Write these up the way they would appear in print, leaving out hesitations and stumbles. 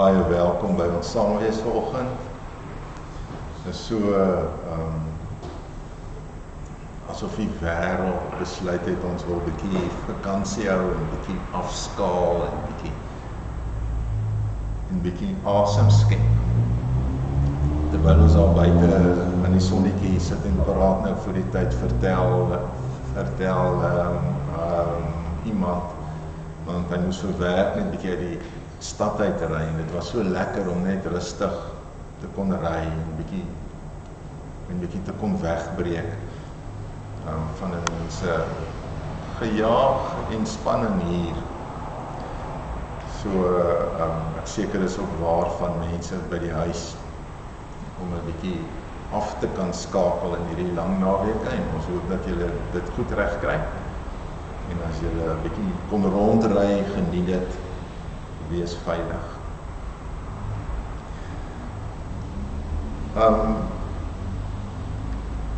baie welkom by ons saamwees vanoggend. Dit is so asof die wêreld besluit het ons wil 'n bietjie vakansie hou en 'n bietjie afskaal en 'n bietjie asem skep. Terwyl ons al buite in die sonnetjie sit en praat nou vir die tyd vertel iemand, want hy moes vir werk net 'n bietjie uit die stad uitry en dit was so lekker om net rustig te kon ry en 'n bietjie te kon wegbreek van 'n mens gejaag en spanning hier. So ek seker is ook waar van mense by die huis om 'n bietjie af te kan skakel in hierdie lang naweke en ons hoop dat julle dit goed reg kry. En as julle 'n bietjie kon rondry, geniet dit, wees veilig.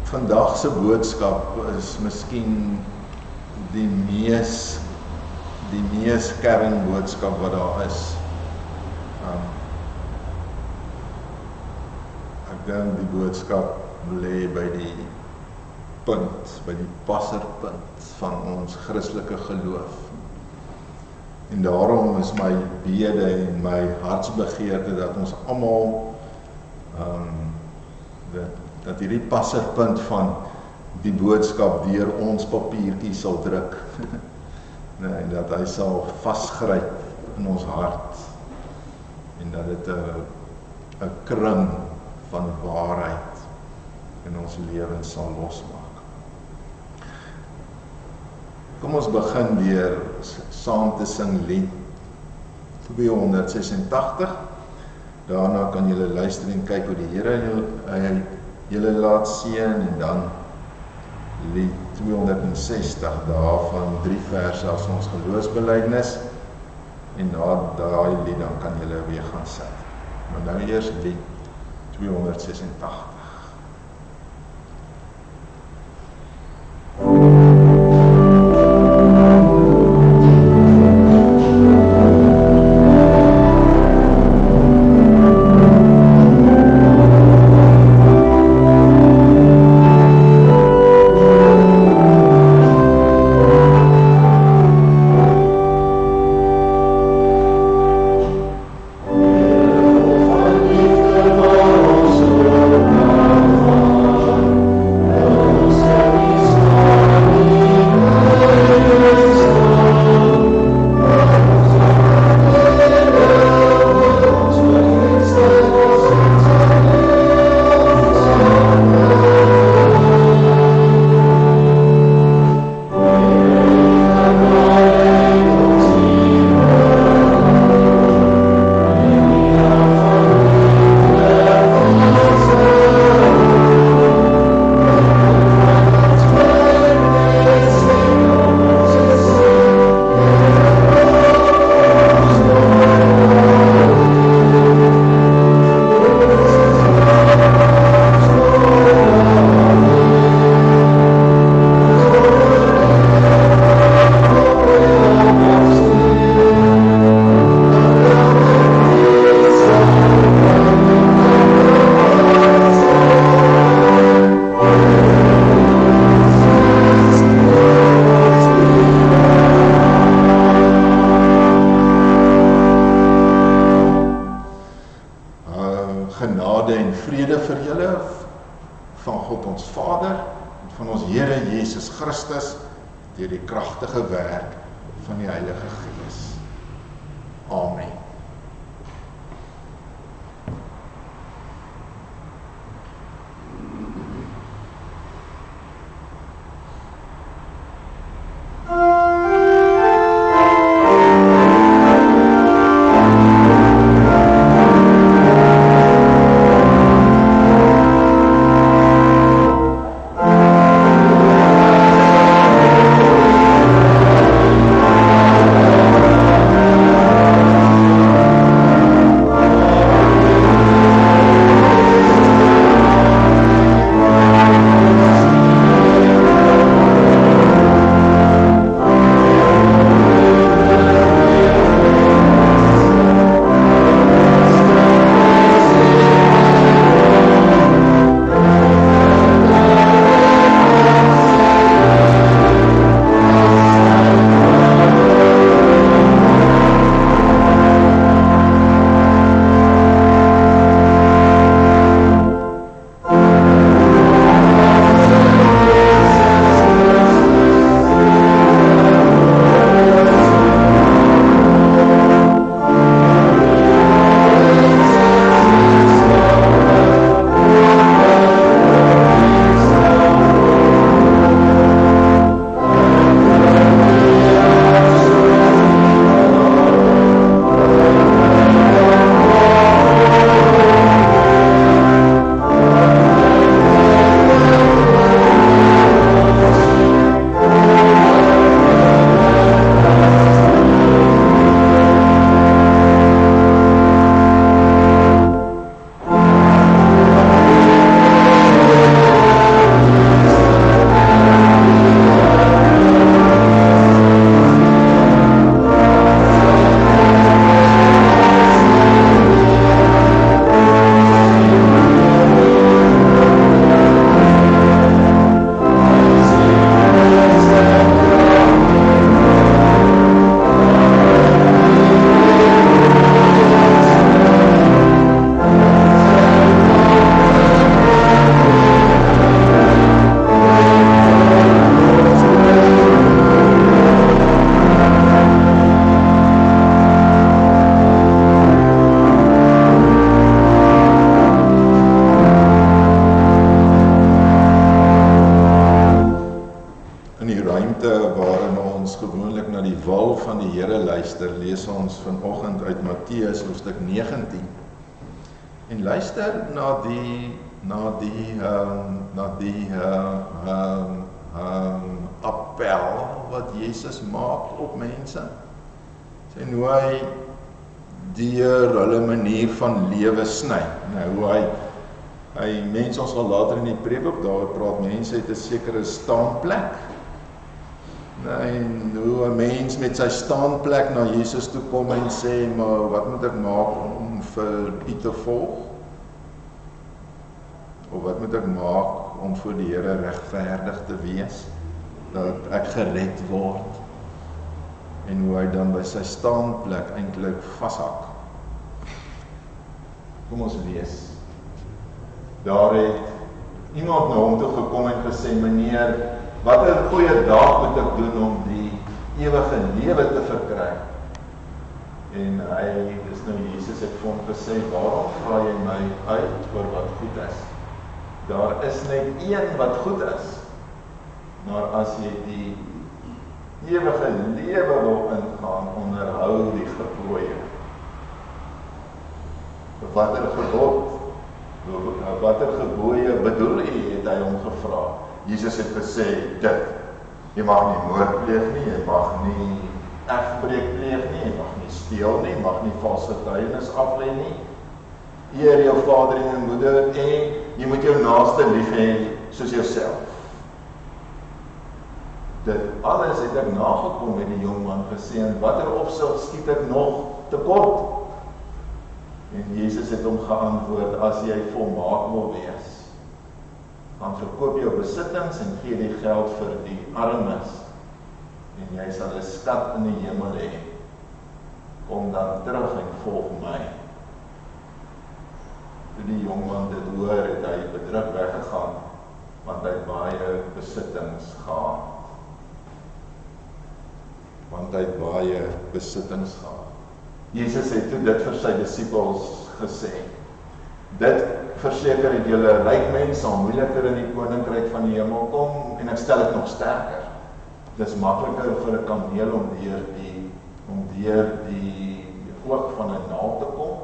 Vandag se boodskap is miskien die mees kernboodskap wat daar is. Ek dink die boodskap lê by die punt, by die passerpunt van ons Christelike geloof. En daarom is my bede en my hartsbegeerte dat ons almal dat hierdie passerpunt van die boodskap deur ons papiertjie sal druk. En dat hy sal vasgryp in ons hart en dat dit 'n kring van waarheid in ons lewens sal losmaak. Kom ons begin deur saam te sing lied 286. Daarna kan julle luister en kyk hoe die Here julle laat seën en dan lied 260 daarvan 3 verse as ons geloofsbelijdenis en na daai lied dan kan julle weer gaan sit. Maar nou eers lied 286. Genade en vrede vir julle van God ons Vader en van ons Here Jesus Christus deur die kragtige werk van die Heilige Gees. Amen. luister, lees ons vanoggend uit Matteus hoofstuk 19. En luister na die appel wat Jesus maak op mense. En hoe hy deur hulle manier van lewe sny. Nou, hoe hy mense, ons sal later in die preek ook daaroor praat, mense het 'n sekere staanplek. En hoe 'n mens met sy staanplek na Jesus toe kom en sê, maar wat moet ek maak om vir U te volg? Of wat moet ek maak om voor die Here regverdig te wees? Dat ek gered word? En hoe hy dan by sy staanplek eintlik vashak. Kom ons lees. Daar het iemand na hom toe gekom en gesê, meneer, wat 'n goeie daad moet ek doen om die ewige lewe te verkry? En dis nou Jesus het vir hom gesê, waarom vra jy my uit oor wat goed is? Daar is net een wat goed is, maar as jy die ewige lewe wil ingaan, onderhou die gebooie. Watter gebooie bedoel jy, het hy hom gevra. Jesus het gesê, dit, jy mag nie moord pleeg nie, jy mag nie egbreek pleeg nie, jy mag nie steel nie, jy mag nie valse getuienis aflê nie, eer jou vader en jou moeder, en jy moet jou naaste lief hê soos jouself. Dit alles het ek nagekom, met die jongman gesê, en watter opsig skiet ek nog tekort? En Jesus het hom geantwoord, as jy volmaak wil wees, dan verkoop jou besittings en gee die geld vir die armes, en jy sal 'n skat in die hemel hê. Kom dan terug en volg my. Toe die jongman dit hoor, het hy bedruk weggegaan, want hy het baie besittings gehad. Jesus het toe dit vir sy disippels gesê. Dit verseker het julle ryk mense sal moeiliker in die koninkryk van die hemel kom, en ek stel dit nog sterker. Dis makliker vir 'n kameel om deur die oog van 'n naald te kom.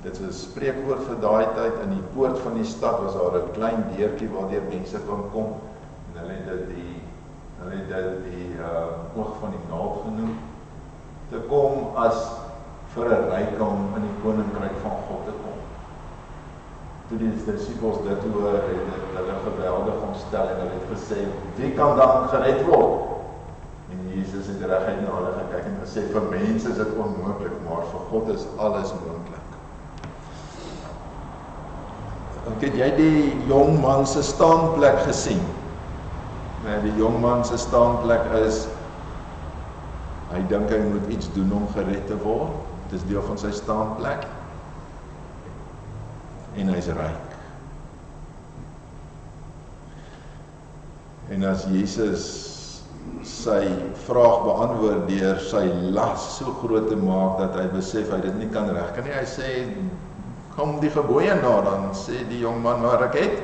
Dit is 'n spreekwoord vir daai tyd. In die poort van die stad was daar 'n klein deurtjie waardeur mense kon kom, en hulle het dit die oog van die naald genoem, te kom as vir 'n ryk om in die koninkryk van God te kom. Toe die disippels dit hoor, het dit hulle geweldig ontstel, en hulle het gesê, wie kan dan gered word? En Jesus het reguit na hulle gekyk en gesê, vir mense is dit onmoontlik, maar vir God is alles moontlik. Het jy die jong man se staanplek gesien? Die jong man se staanplek is, hy dink hy moet iets doen om gered te word. Dit is deel van sy staanplek. En hy's ryk. En as Jesus sy vraag beantwoord deur sy las so groot te maak, dat hy besef hy dit nie kan regkry nie, hy sê, kom die gebooie na, dan sê die jong man, maar ek het.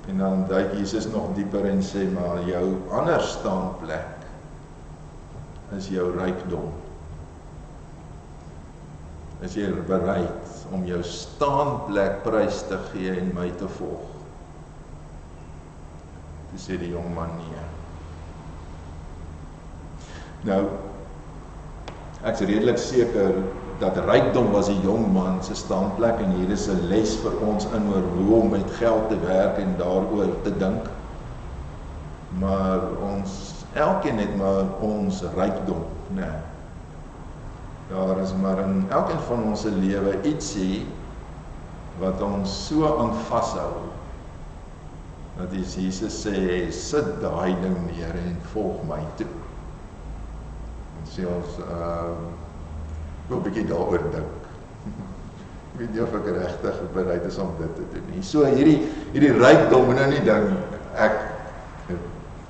En dan duik Jesus nog dieper en sê, maar jou ander staanplek is jou rykdom. Is jy bereid om jou staanplek prys te gee en my te volg? Toe sê die jong man nee. Nou, ek is redelik seker dat rykdom was die jong man se staanplek, en hier is 'n les vir ons in oor hoe om met geld te werk en daaroor te dink. Maar elkeen het maar ons rykdom, nee. Daar is maar in elkeen van ons se lewe ietsie wat ons so aan vashou, dat Jesus sê, sit daai ding neer en volg my toe. En sê ons, wil 'n bietjie daaroor dink. Ek weet nie of ek regtig bereid is om dit te doen nie. So hierdie rykdom, nou nie ding, ek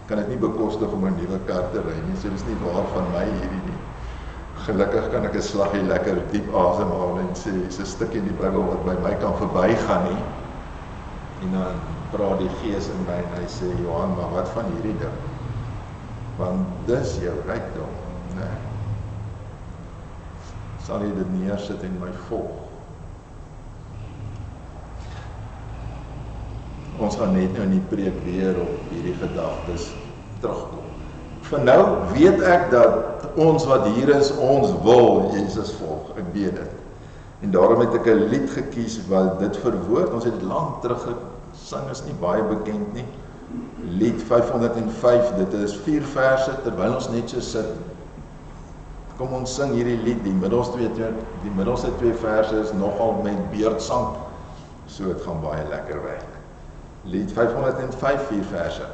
kan dit nie bekostig om 'n nuwe kar te ry nie, so dis nie waar van my hierdie nie. Gelukkig kan ek 'n slaggie lekker diep asemhaal en sê, is 'n stukkie in die Bybel wat by my kan verbygaan nie. En dan praat die Gees in my en hy sê, Johan, maar wat van hierdie ding? Want dis jou rykdom, né? Sal jy dit neersit en my volg? Ons gaan net nou in die preek weer op hierdie gedagtes terugkom. Vir nou weet ek dat ons wat hier is, ons wil Jesus volg, ek weet dit. En daarom het ek 'n lied gekies wat dit verwoord. Ons het dit lank terug gesing, is nie baie bekend nie. Lied 505, dit is 4 verse, terwyl ons net so sit. Kom ons sing hierdie lied, die middelste 2 verse is nogal met beurtsang, so het gaan baie lekker werk. Lied 505, 4 verse.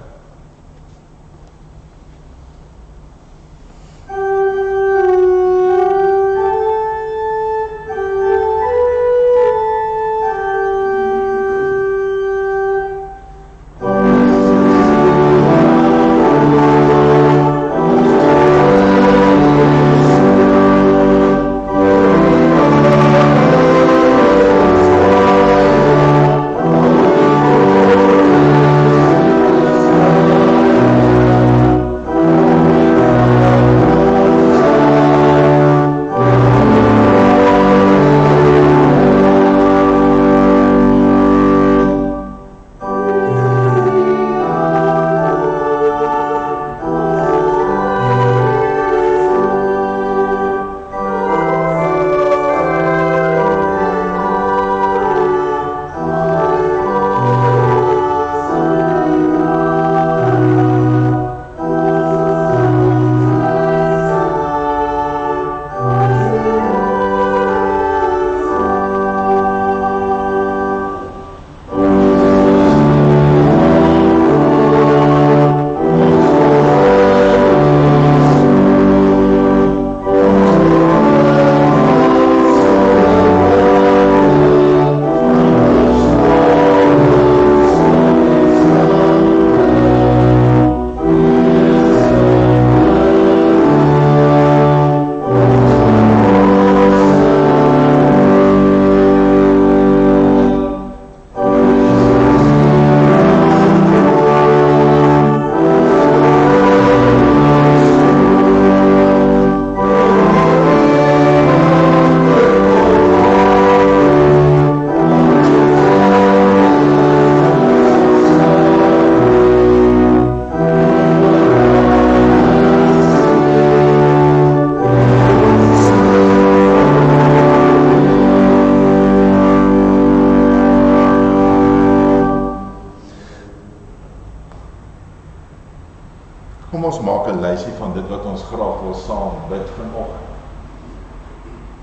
Kom ons maak 'n lysie van dit wat ons graag wil saam bid vanoggend.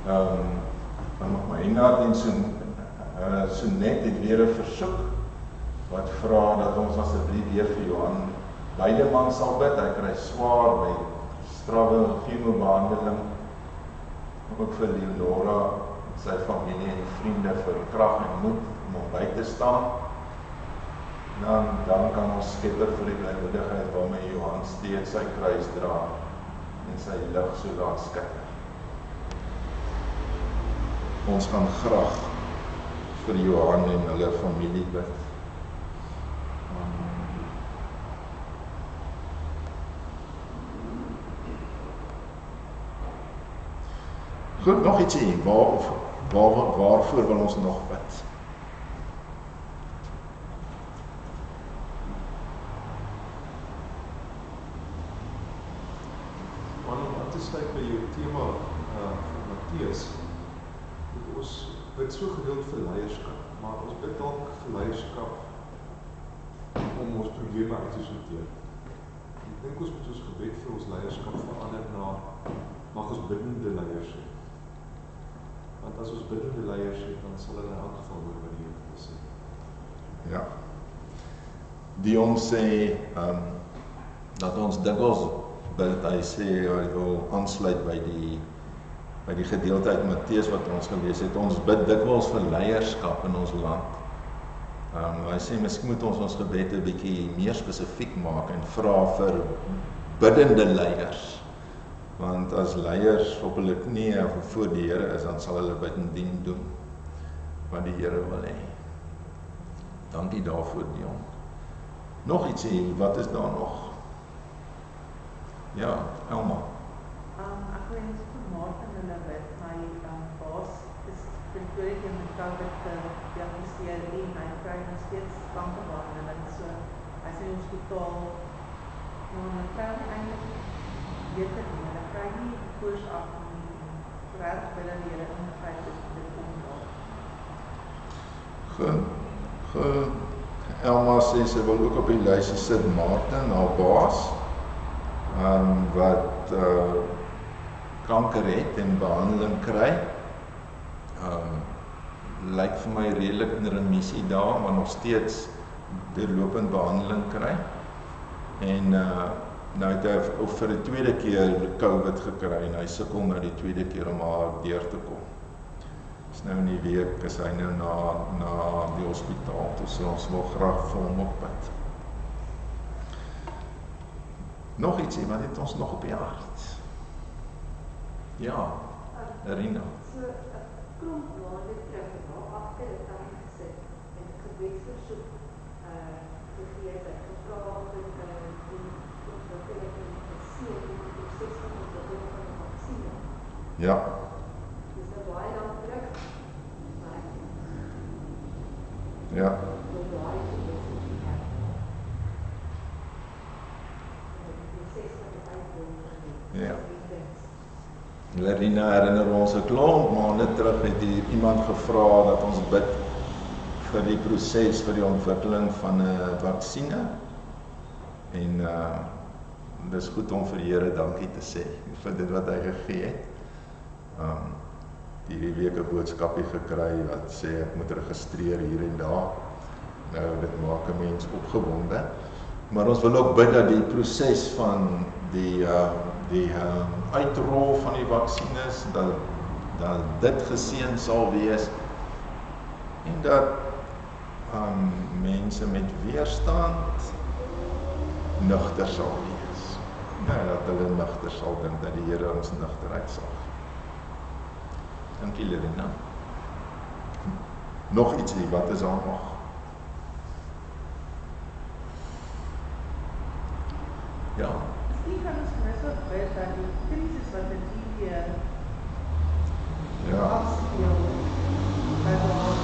Dan mag my Henna en so net het weer 'n versoek wat vra dat ons asseblief weer vir Johan Beideman sal bid. Hy kry swaar by strawwe chemobehandeling. Ook vir Leonora, sy familie en vriende vir krag en moed om hom by te staan. Dan kan ons Skepper vir die blywilligheid waarmee Johan steeds sy kruis dra en sy lig so laat skitter. Ons gaan graag vir Johan en hulle familie bid. Goed, nog iets hier, waarvoor wil ons nog bid? Om te sluit by jou tema van Matteus, ons bid so gewild vir leierskap, maar ons bid dalk vir leierskap om ons probleme uit te sorteer. Ek dink ons moet ons gebed vir ons leierskap verander na mag ons biddende leiers hê. Want as ons biddende leiers het, dan sal hulle in elk geval hoor wat die Here wil sê. Ja. Dion sê dat ons dikwels bid, hy sê hy wil aansluit by die gedeelte uit Matteus wat ons gelees het. Ons bid dikwels vir leierskap in ons land. Hy sê miskien moet ons gebed 'n bietjie meer spesifiek maak en vra vir biddende leiers. Want as leiers op hulle knieë voor die Here is, dan sal hulle biddendien doen wat die Here wil hê. Dankie daarvoor, Dion. Nog iets hier, wat is daar nog? Ja, Elma. Ek wens vir Martin hulle bid, my baas is Pretoria met COVID gediagnoseer en hy kry nog steeds kankerbehandeling, so hy is in die hospitaal, maar hulle kry nie eintlik beter nie, hulle kry nie koers af nie, regtig wil hulle die Here ingryp dit kom daar. Elma sê sy wil ook op die lysie sit Martin, haar baas, wat kanker het en behandeling kry. Lyk vir my redelik in remissie daar, maar nog steeds deurlopend behandeling kry. En nou het hy vir die tweede keer COVID gekry en hy sukkel nou die tweede keer om haar deur te kom. Is nou in die week, is hy nou na die hospitaal, dus ons wil graag vir hom op pad. Nog ietsie, wat het ons nog op die hart? Ja, Rina. So, 'n klomp maande terug, daar agter het hy gesit en 'n gebedsversoek gegee, hy gevra of dit die ontwikkeling en seën in die proses van ontwikkeling van die vaksine. Ja. Dis nou baie lank terug, maar Ja. wil baie gebedsversoek hê. En die proses van die uitvoering van die Ja. Larina herinner ons 'n klomp maande terug het hier iemand gevra dat ons bid vir die proses vir die ontwikkeling van 'n vaksine. En dis goed om vir die Here dankie te sê vir dit wat hy gegee het. Hierdie week 'n boodskapie gekry wat sê ek moet registreer hier en daar. Nou dit maak 'n mens opgewonde. Maar ons wil ook bid dat die proses van die uitrol van die vaksines, dat dit geseën sal wees en dat mense met weerstand nugter sal wees. Ja, dat hulle nugter sal dink, dat die Here ons nugterheid sal gee. Dankie Lerina. Nog ietsie, wat is daar nog? Ja. Miskien kan ons gerus ook bid dat die krisis wat in Indië afspeel, dat daar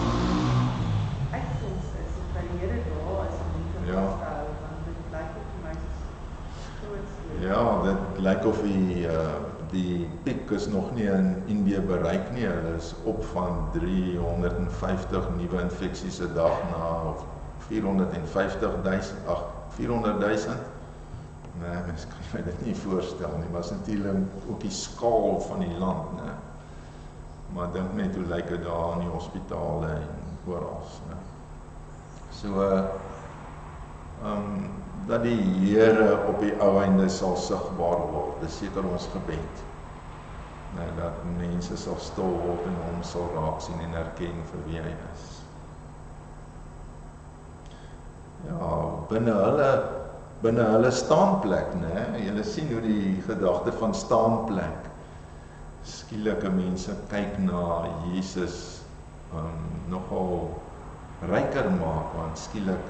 uitkoms is, en dat die Here daar is om mense vast te hou, want dit lyk ook vir my soos groot sleep. Ja, dit lyk of die piek is nog nie in Indië bereik nie. Hulle is op van 350 nuwe infeksies 'n dag na 400.000. Nee, mens kan my dit nie voorstel nie, maar is natuurlik ook die skaal van die land, nee. Maar dink net hoe lyk dit daar in die hospitale en oral, nee. So, dat die Here op die ou einde sal sigbaar word, dis seker ons gebed. Nee, dat mense sal stil word en hom sal raak sien en herken vir wie hy is. Ja, binne hulle staanplek, né? Julle sien hoe die gedagte van staanplek skielike mense kyk na Jesus nogal ryker maak, want skielik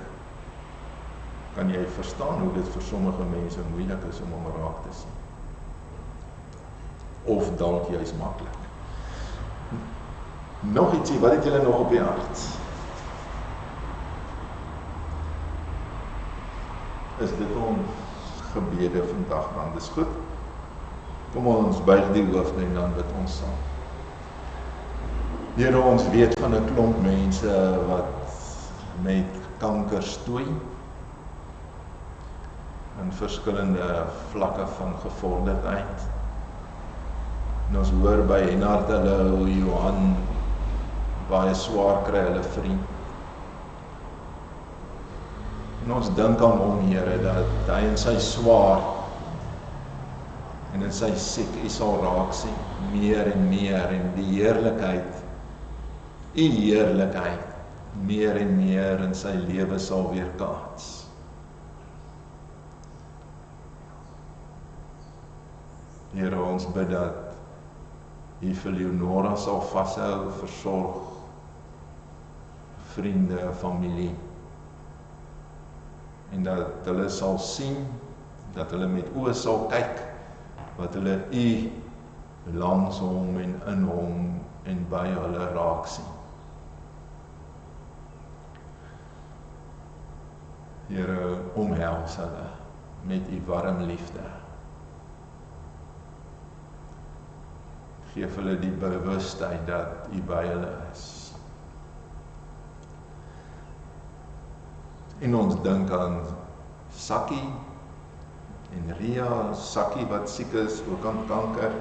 kan jy verstaan hoe dit vir sommige mense moeilik is om hom raak te sien. Of dalk juis maklik. Nog ietsie, wat het julle nog op die hart? Is dit ons gebede vandag dan? Dis goed. Kom ons buig die hoofde en dan bid ons saam. Here, ons weet van 'n klomp mense wat met kanker stoei in verskillende vlakke van gevorderdheid. En ons hoor by Hennard hulle Johan baie swaar kry hulle vriend. En ons dink aan hom, Here, dat hy in sy swaar en in sy siek U sal raak sien, meer en meer, en die heerlikheid, U heerlikheid, meer en meer in sy lewe sal weerkaats. Here, ons bid dat U vir Leonora sal vashou, versorg, vriende, familie, en dat hulle sal sien, dat hulle met oë sal kyk, wat hulle U langs hom en in hom en by hulle raak sien. Here, omhels hulle met U warm liefde. Geef hulle die bewustheid dat U by hulle is. En ons dink aan Sakkie en Ria, Sakkie wat siek is, ook aan kanker.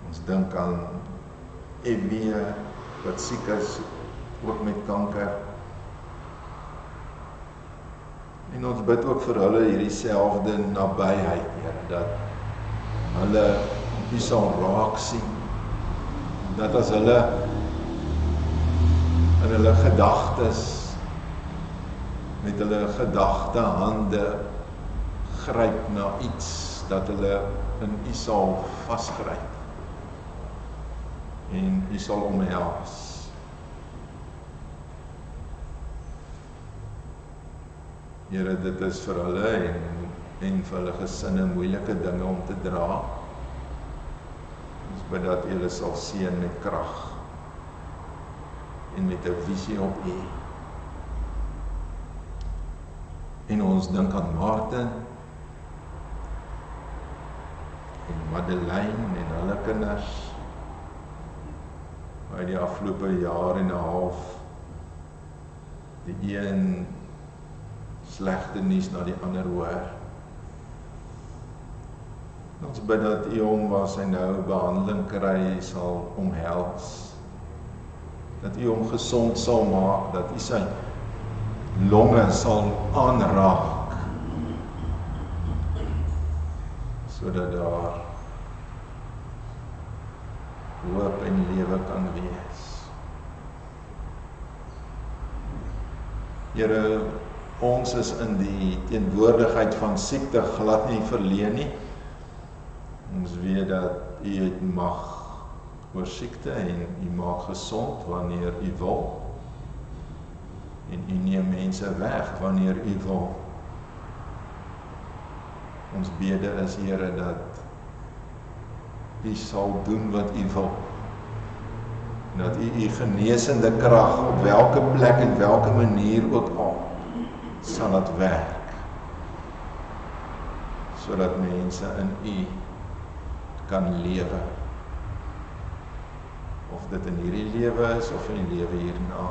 Ons dink aan Evie wat siek is, ook met kanker. En ons bid ook vir hulle hierdie selfde nabyheid, Here, dat hulle U sal raak sien, dat as hulle in hulle gedagtes, met hulle gedagte hande gryp na iets, dat hulle in U sal vasgryp en U sal omhels. Here, dit is vir hulle en vir hulle gesinne moeilike dinge om te dra. Ons bid dat U hulle sal seën met krag en met 'n visie op U. En ons dink aan Martin en Madeleine en hulle kinders, waar die afgelope jaar en 'n half die een slegte nuus na die ander hoor. Ons bid dat U hom waar sy nou behandeling kry sal omhels, dat U hom gesond sal maak, dat U sy longe sal aanraak, sodat daar hoop en lewe kan wees. Here, ons is in die teenwoordigheid van siekte glad nie verleen nie. Ons weet dat U het mag oor siekte en U maak gesond wanneer U wil. En U neem mense weg wanneer U wil. Ons bede is, Here, dat U sal doen wat U wil. En dat U genesende krag op welke plek en welke manier ook al sal laat werk, sodat mense in U kan lewe. Of dit in hierdie lewe is of in die lewe hierna.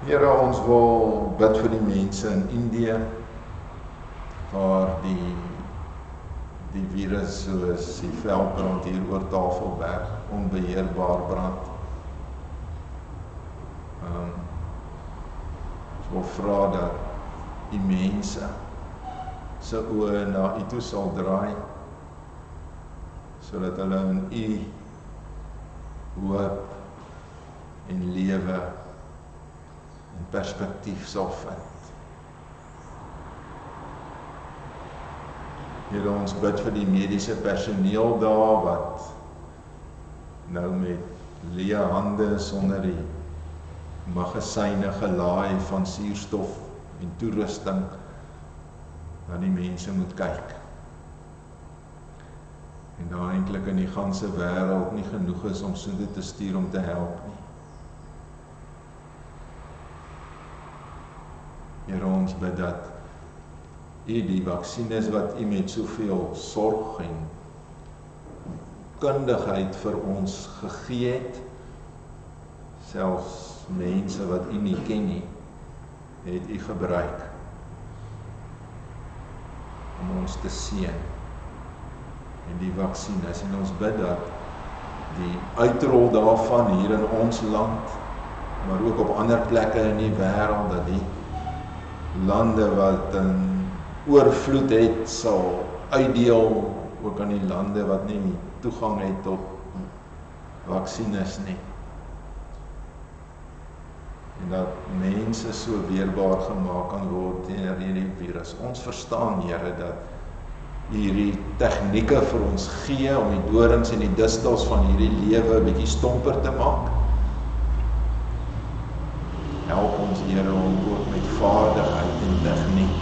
Here, ons wil bid vir die mense in Indië, waar die virus soos die veldbrand hier oor Tafelberg onbeheerbaar brand. Ons wil vra dat die mense se oë na U toe sal draai, sodat hulle in U hoop en lewe en perspektief sal vind. Here, ons bid vir die mediese personeel daar wat nou met leë hande sonder die magasyne gelaai van suurstof en toerusting na die mense moet kyk. En daar eintlik in die ganse wêreld nie genoeg is om so dit te stuur om te help nie. Here, ons bid dat U die vaksines wat U met soveel sorg en kundigheid vir ons gegee het, selfs mense wat U nie ken nie, het U gebruik om ons te seën en die vaksines. En ons bid dat die uitrol daarvan hier in ons land, maar ook op ander plekke in die wêreld, dat die lande wat in oorvloed het, sal uitdeel ook aan die lande wat nie toegang het tot vaksines nie. En dat mense so weerbaar gemaak kan word teenoor hierdie virus. Ons verstaan, Here, dat hierdie tegnieke vir ons gee om die dorings en die distels van hierdie lewe 'n bietjie stomper te maak. Help ons, Here, om ook met vaardigheid en tegniek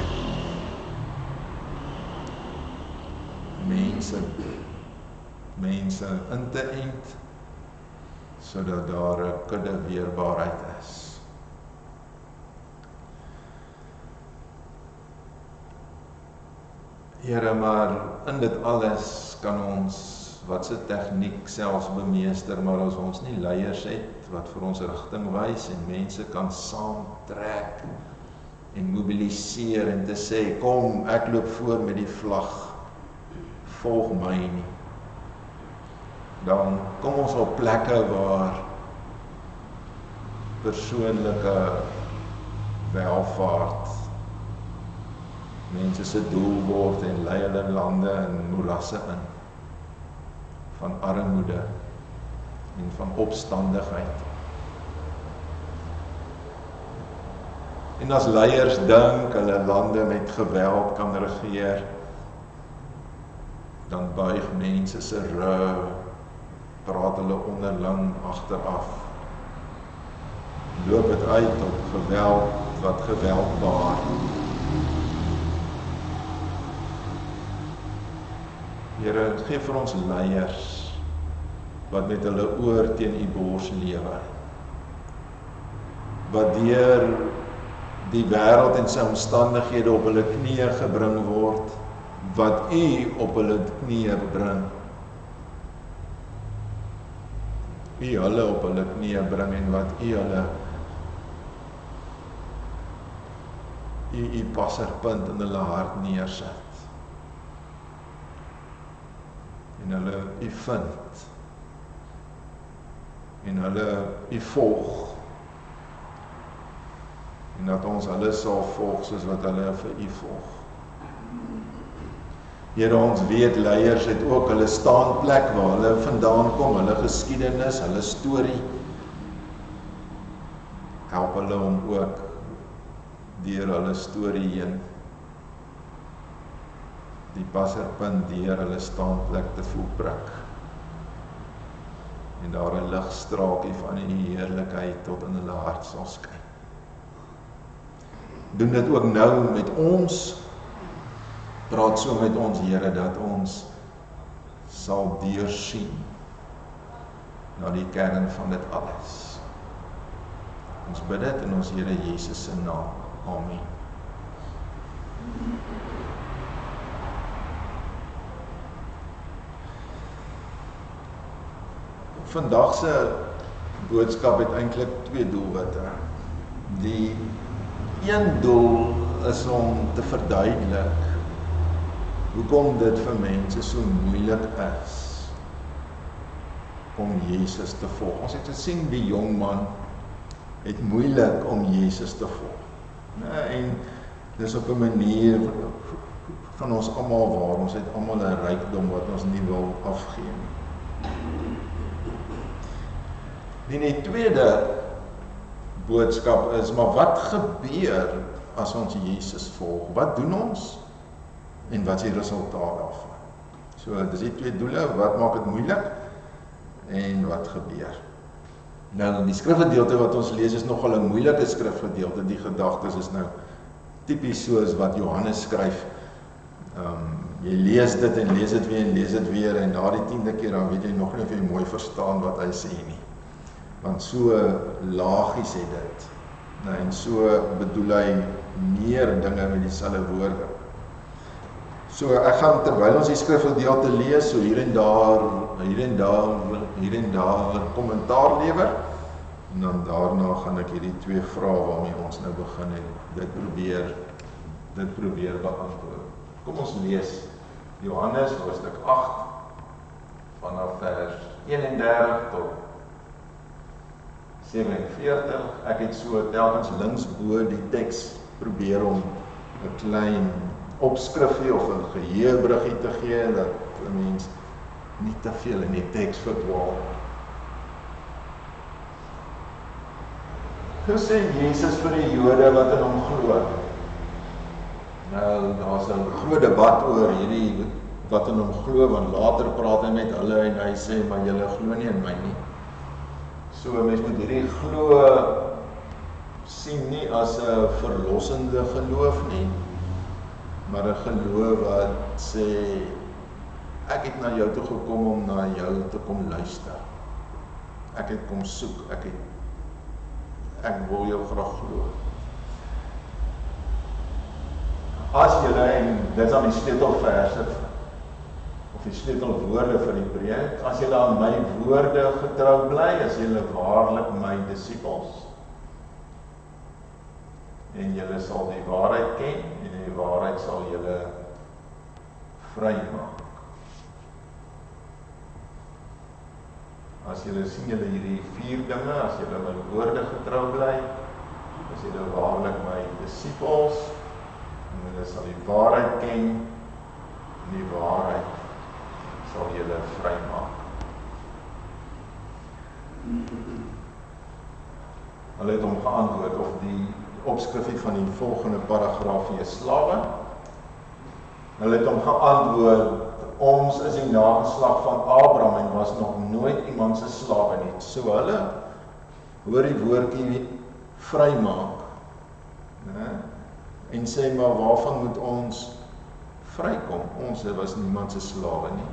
in te ent, sodat daar 'n kudde weerbaarheid is. Here, maar in dit alles kan ons, wat se tegniek selfs bemeester, maar as ons nie leiers het, wat vir ons rigting wys, en mense kan saamtrek, en mobiliseer, en te sê, kom, ek loop voor met die vlag, volg my nie. Dan kom ons op plekke waar persoonlike welvaart mense se doel word en lei hulle lande in moerasse in van armoede en van opstandigheid. En as leiers dink hulle lande met geweld kan regeer, dan buig mense se rug, praat hulle onderling agteraf. Loop dit uit op geweld wat geweld baar. Here, gee vir ons leiers wat met hulle oor teen u bors lewe. Wat deur die wêreld en sy omstandighede op hulle knieë gebring word, wat u op hulle knieë bring. U hulle op hulle knieë bring en wat u hulle u passerpunt in hulle hart neersit. En hulle u vind. En hulle u volg. En dat ons hulle sal volg soos wat hulle vir u volg. Here, ons weet leiers het ook hulle staanplek waar hulle vandaan kom, hulle geskiedenis, hulle storie. Help hulle om ook deur hulle storie heen die passerpunt deur hulle staanplek te voel prik. En daar 'n ligstraaltjie van u heerlikheid tot in hulle hart sal skyn. Doen dit ook nou met ons. Praat so met ons, Here, dat ons sal deursien na die kern van dit alles. Ons bid dit in ons Here Jesus se naam. Amen. Vandag se boodskap het eintlik twee doelwitte. Die een doel is om te verduidelik hoekom dit vir mense so moeilik is om Jesus te volg. Ons het gesien die jong man het moeilik om Jesus te volg. En dis op 'n manier van ons almal waar ons het almal 'n rykdom wat ons nie wil afgee nie. Die tweede boodskap is, maar wat gebeur as ons Jesus volg? Wat doen ons? En wat is die resultaat daarvan? So, dis die twee doele, wat maak dit moeilik? En wat gebeur? Nou, die skrifgedeelte wat ons lees is nogal 'n moeilike skrifgedeelte. Die gedagtes is nou tipies soos wat Johannes skryf. Jy lees dit en lees dit weer en lees dit weer en na die 10de keer dan weet jy nog nie of jy mooi verstaan wat hy sê nie. Want so laagies het dit. En so bedoel hy meer dinge met dieselfde woorde. So ek gaan terwyl ons die skrifgedeelte lees, so hier en daar kommentaar lewer. En dan daarna gaan ek hierdie twee vrae waarmee ons nou begin en dit probeer beantwoord. Kom ons lees Johannes hoofstuk 8 vanaf vers 31 tot 47. Ek het so telkens links bo die teks probeer om 'n klein opskrifie of 'n geheuebruggie te gee, dat 'n mens nie te veel in die teks verdwaal. Hoe sê Jesus vir die Jode wat in hom glo? Nou, daar's 'n groot debat oor hierdie wat in hom glo, want later praat hy met hulle en hy sê, maar julle glo nie in my nie. So, mens moet hierdie glo sien nie as 'n verlossende geloof nie, maar 'n geloof wat sê, ek het na jou toe gekom om na jou te kom luister. Ek het kom soek, ek wil jou graag glo. As julle, en dit is dan die sleutelverse, of die sleutelwoorde vir die preek, as julle aan my woorde getrou bly, is julle waarlik my disippels. En julle sal die waarheid ken, en die waarheid sal julle vry maak. As julle sien julle hierdie 4 dinge, as julle my woorde getrou bly, is julle waarlik my disippels, en julle sal die waarheid ken, en die waarheid sal julle vry maak. Hulle het hom geantwoord, of die opskrifie van die volgende paragraaf is slawe. Hulle het hom geantwoord, ons is die nageslag van Abraham en was nog nooit iemand se slawe nie. So hulle hoor die woordjie vrymaak, né? En sê, maar waarvan moet ons vrykom? Ons was niemand se slawe nie.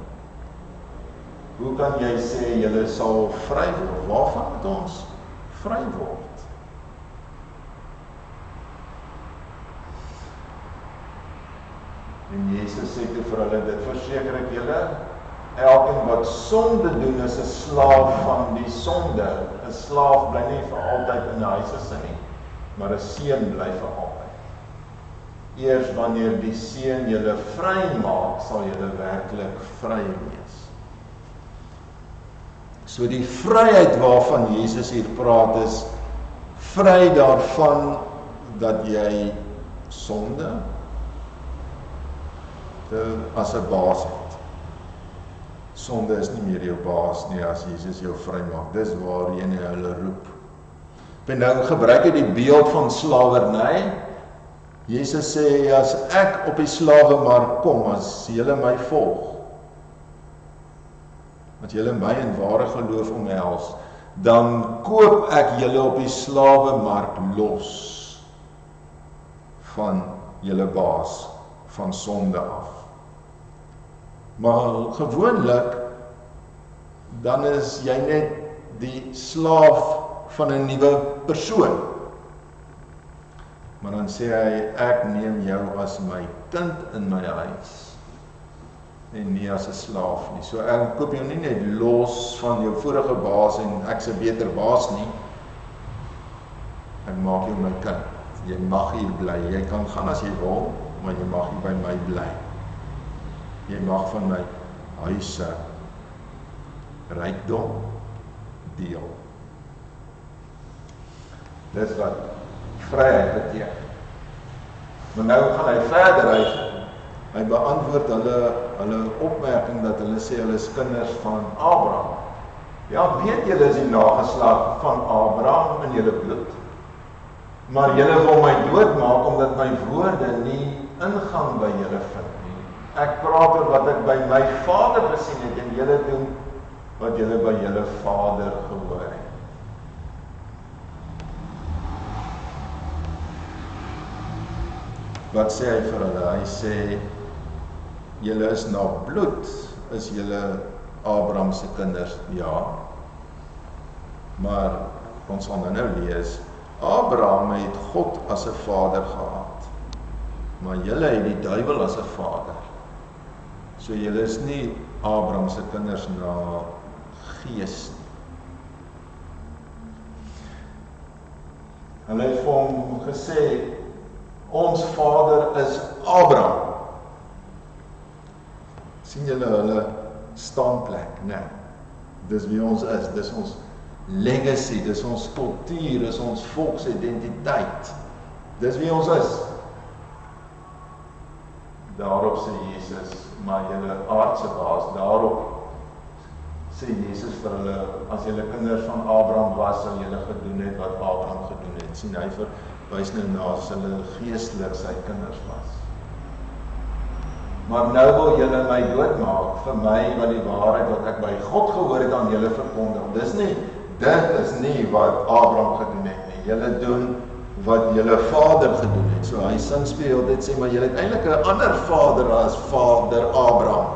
Hoe kan jy sê julle sal vry word? Waarvan moet ons vry word? En Jesus sê toe vir hulle, dit verseker ek julle, elkeen wat sonde doen is 'n slaaf van die sonde. 'n Slaaf bly nie vir altyd in 'n huisgesin nie, maar 'n seun bly vir altyd. Eers wanneer die seun julle vry maak, sal julle werklik vry wees. So die vryheid waarvan Jesus hier praat is vry daarvan dat jy sonde as 'n baas het. Sonde is nie meer jou baas nie as Jesus jou vrymaak. Dis waarheen hy hulle roep. En nou gebruik hy die beeld van slawerny. Jesus sê, as ek op die slawemark kom, as julle my volg, as julle my in ware geloof omhels, dan koop ek julle op die slawemark los van julle baas, van sonde af. Maar gewoonlik, dan is jy net die slaaf van 'n nuwe persoon. Maar dan sê hy, ek neem jou as my kind in my huis, en nie as 'n slaaf nie. So ek koop jou nie net los van jou vorige baas, en ek's 'n beter baas nie. Ek maak jou my kind. Jy mag hier bly, jy kan gaan as jy wil, maar jy mag hier by my bly. Jy mag van my huise rykdom deel. Dis wat vryheid beteken. Maar nou gaan hy verder, hy beantwoord hulle opmerking dat hulle sê hulle is kinders van Abraham. Ja, weet julle is die nageslag van Abraham in julle bloed, maar julle wil my doodmaak omdat my woorde nie ingang by julle vind nie. Ek praat oor wat ek by my Vader gesien het, en julle doen wat julle by julle Vader gehoor het. Wat sê hy vir hulle? Hy sê, julle is na bloed, is julle Abraham se kinders, ja. Maar ons gaan nou lees, Abraham het God as 'n vader gehad, maar julle het die duiwel as 'n vader. So julle is nie Abraham se kinders na gees nie. Hulle het vir hom gesê, ons vader is Abraham. Sien julle hulle staanplek, né? Dis wie ons is, dis ons legacy, dis ons kultuur, dis ons volksidentiteit. Dis wie ons is. Daarop sê Jesus, maar julle aardse baas, daarop sê Jesus vir hulle, as julle kinders van Abraham was, sal julle gedoen het wat Abraham gedoen het. Sien, hy verwys nou na as hulle geestelik sy kinders was. Maar nou wil julle my doodmaak, vir my wat die waarheid wat ek by God gehoor het aan julle verkondig. Dit is nie wat Abraham gedoen het nie. Julle doen wat julle vader gedoen het. So hy sinspeel dit sê, maar julle het eintlik 'n ander vader as vader Abraham.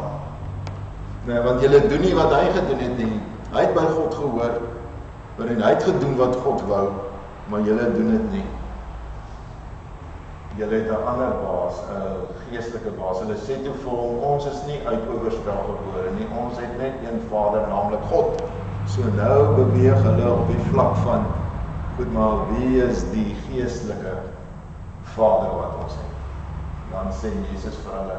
Nee, want julle doen nie wat hy gedoen het nie. Hy het by God gehoor, en hy het gedoen wat God wou, maar julle doen dit nie. Julle het 'n ander baas, 'n geestelike baas. Hulle sê toe vir hom, ons is nie uit owerspel gebore nie, ons het net een Vader, naamlik God. So nou beweeg hulle op die vlak van, goed, maar wie is die geestelike Vader wat ons het? Dan sê Jesus vir hulle,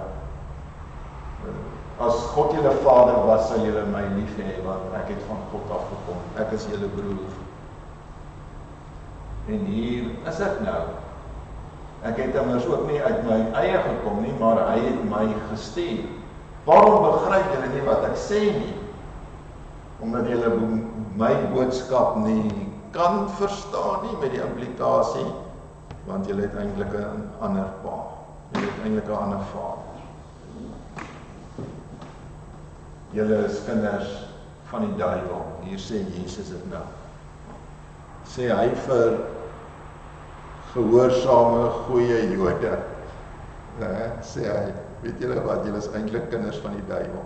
as God julle Vader was, sal julle my lief hê, want ek het van God afgekom. Ek is julle broer. En hier is ek nou. Ek het immers ook nie uit my eie gekom nie, maar hy het my gestuur. Waarom begryp julle nie wat ek sê nie? Omdat julle my boodskap nie kan verstaan nie met die implikasie, want julle het eintlik 'n ander pa. Julle het eintlik 'n ander vader. Julle is kinders van die duiwel. Hier sê Jesus dit nou. Sê hy vir gehoorsame, goeie Jode. Sê hy, weet julle wat, julle is eintlik kinders van die duiwel.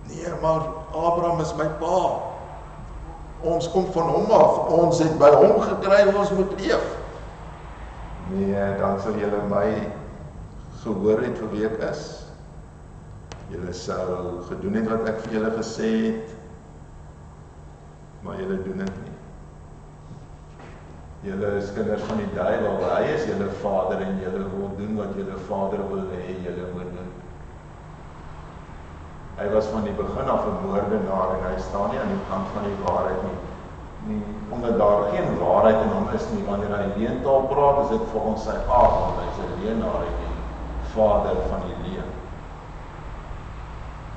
Nee, maar Abraham is my pa. Ons kom van hom af. Ons het by hom gekry, ons moet leef. Nee, dan sal julle my gehoor het vir wie ek is. Julle sou gedoen het wat ek vir julle gesê het, maar julle doen dit nie. Julle is kinders van die duiwel, hy is julle vader en julle wil doen wat julle vader wil hê julle moet doen. Hy was van die begin af 'n moordenaar en hy staan nie aan die kant van die waarheid nie. Omdat daar geen waarheid in hom is nie, wanneer hy leentaal praat, is dit volgens sy aard, want hy is 'n leenaar en die vader van die leuen.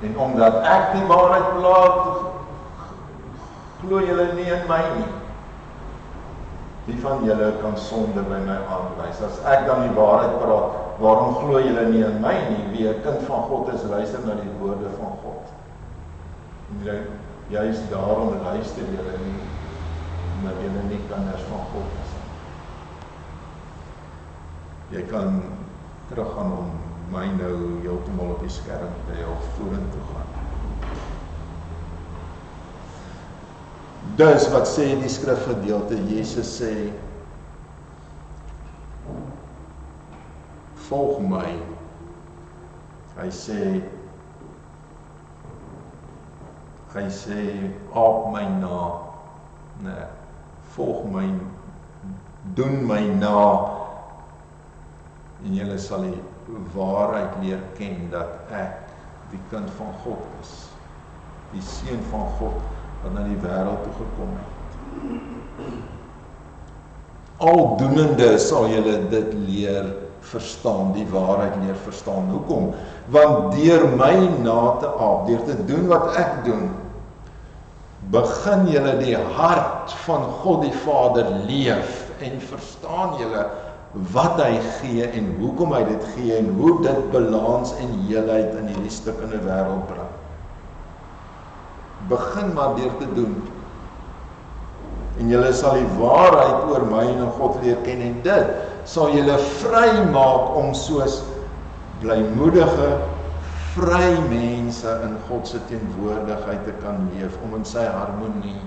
En omdat ek die waarheid praat, glo julle nie in my nie. Wie van julle kan sonde by my aanwys? As ek dan die waarheid praat, waarom glo julle nie in my nie? Wie 'n kind van God is, luister na die woorde van God. En juist daarom luister julle nie, omdat julle nie kinders van God is. Jy kan teruggaan om my nou heeltemal op die skerm te help vorentoe gaan. Dus wat sê die skrifgedeelte? Jesus sê, volg my. Hy sê, aap my na. Nee, volg my, doen my na, en julle sal die waarheid leer ken, dat ek die kind van God is, die seun van God, wat na die wêreld toe gekom het. Aldoenende sal julle dit leer verstaan, die waarheid leer verstaan. Hoekom? Want deur my na te aap, deur te doen wat ek doen, begin julle die hart van God die Vader leef en verstaan julle wat hy gee en hoekom hy dit gee en hoe dit balans en heelheid in hierdie stukkende wêreld bring. Begin maar deur te doen. En julle sal die waarheid oor my en God leer ken en dit sal julle vry maak om soos blymoedige, vry mense in God se teenwoordigheid te kan leef, om in sy harmonie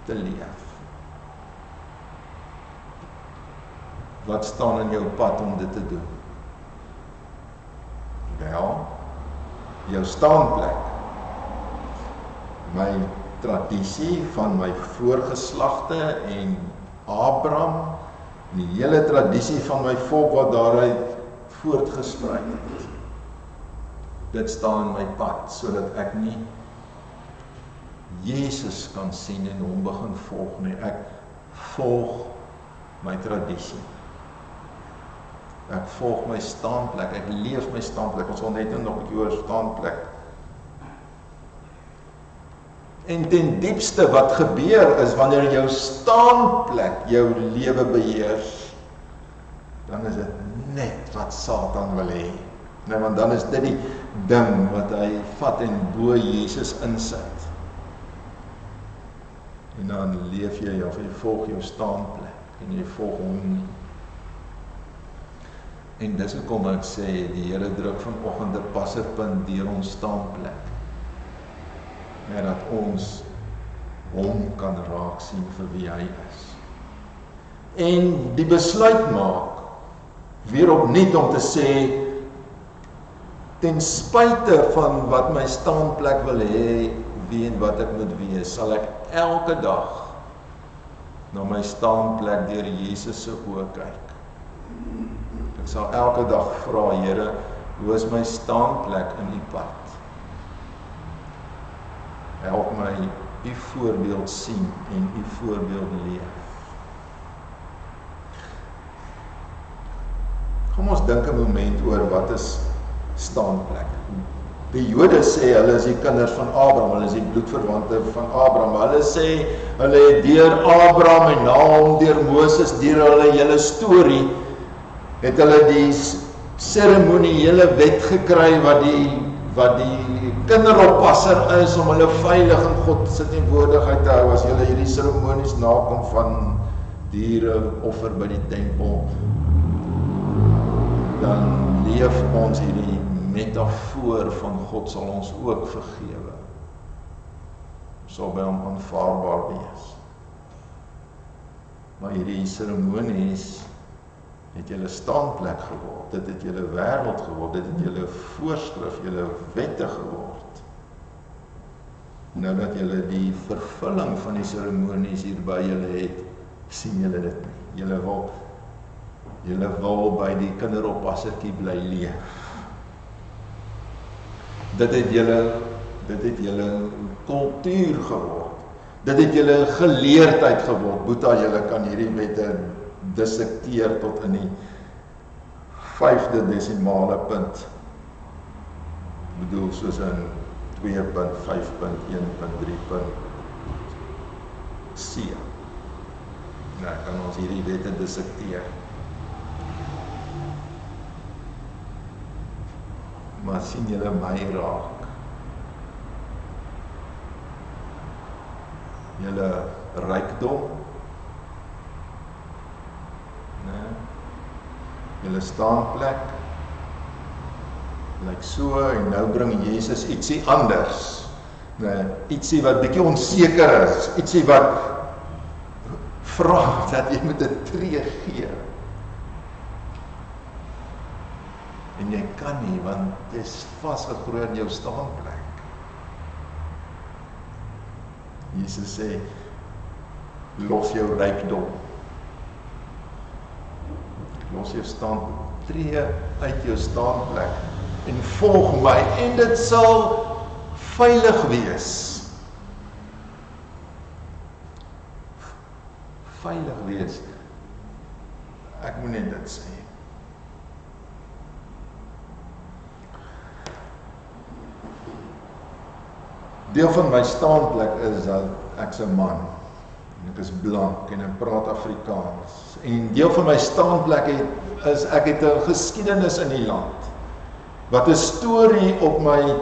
te leef. Wat staan in jou pad om dit te doen? Wel, jou staanplek. My tradisie van my voorgeslagte en Abraham, die hele tradisie van my volk wat daaruit voortgesprei het. Dit staan in my pad, sodat ek nie Jesus kan sien en hom begin volg nie. Ek volg my tradisie. Ek volg my staanplek, ek leef my staanplek. Ons wil net nog 'n bietjie oor staanplek. En ten diepste wat gebeur is, wanneer jou staanplek jou lewe beheers, dan is dit net wat Satan wil hê. Nee, want dan is dit die ding wat hy vat en bo Jesus insit. En dan leef jy of jy volg jou staanplek en jy volg hom nie. En dis hoekom ek sê, die Here druk vanoggend 'n passerpunt deur ons staanplek. Net dat ons hom kan raak sien vir wie hy is. En die besluit maak, weer opnuut om te sê, ten spyte van wat my staanplek wil hê, wie en wat ek moet wees, sal ek elke dag na my staanplek deur Jesus se oë kyk. Ek sal elke dag vra, Here, hoe is my staanplek in U pad? Help my U voorbeeld sien en U voorbeeld leef. Kom ons dink 'n oomblik oor wat is staanplek. Die Jode sê hulle is die kinders van Abraham, hulle is die bloedverwante van Abraham. Hulle sê hulle het deur Abraham en Nahum, deur Moses, deur hulle hele storie, het hulle die seremoniële wet gekry wat die kinderoppasser is om hulle veilig in God se teenwoordigheid te hou as hulle hierdie seremonies nakom van diere offer by die tempel. Dan leef ons hierdie metafoor van God sal ons ook vergewe. Sal by hom aanvaarbaar wees. Maar hierdie seremonies het julle staanplek geword, dit het julle wêreld geword, dit het julle voorskrif, julle wette geword. Nou dat julle die vervulling van die seremonies hier by julle het, sien julle dit nie. Julle wil by die kinderoppassertjie bly leef. Dit het julle kultuur geword. Dit het julle geleerdheid geword. Boeta, julle kan hierdie wette dissekteer tot in die 5de desimale punt. Ek bedoel soos in 2.5.1.3.c. Nou kan ons hierdie wette dissekteer. Maar sien julle my raak? Julle rykdom? Julle staanplek? Lyk so, en nou bring Jesus ietsie anders. Ietsie wat bietjie onseker is, ietsie wat vra dat jy moet 'n tree gee. En jy kan nie, want jy is vasgegroei in jou staanplek. Jesus sê, los jou rykdom. Los jou tree uit jou staanplek en volg my, en dit sal veilig wees. Veilig wees. Ek moet net dit sê. Deel van my staanplek is dat ek's 'n man. En ek is blank en ek praat Afrikaans. En deel van my staanplek is ek het 'n geskiedenis in die land. Wat 'n storie op my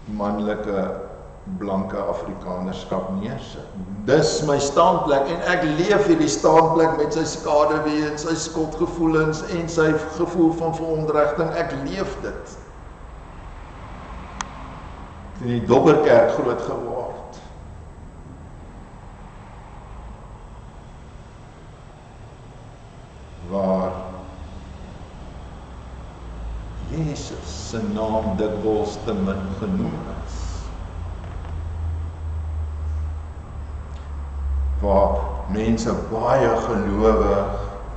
manlike blanke Afrikanerskap neersit. Dis my staanplek en ek leef hierdie staanplek met sy skaduwee en sy skuldgevoelens en sy gevoel van verontrigting. Ek leef dit. Ek het in die Dobberkerk groot geword. Waar Jesus se naam dikwels te min genoem is. Waar mense baie gelowig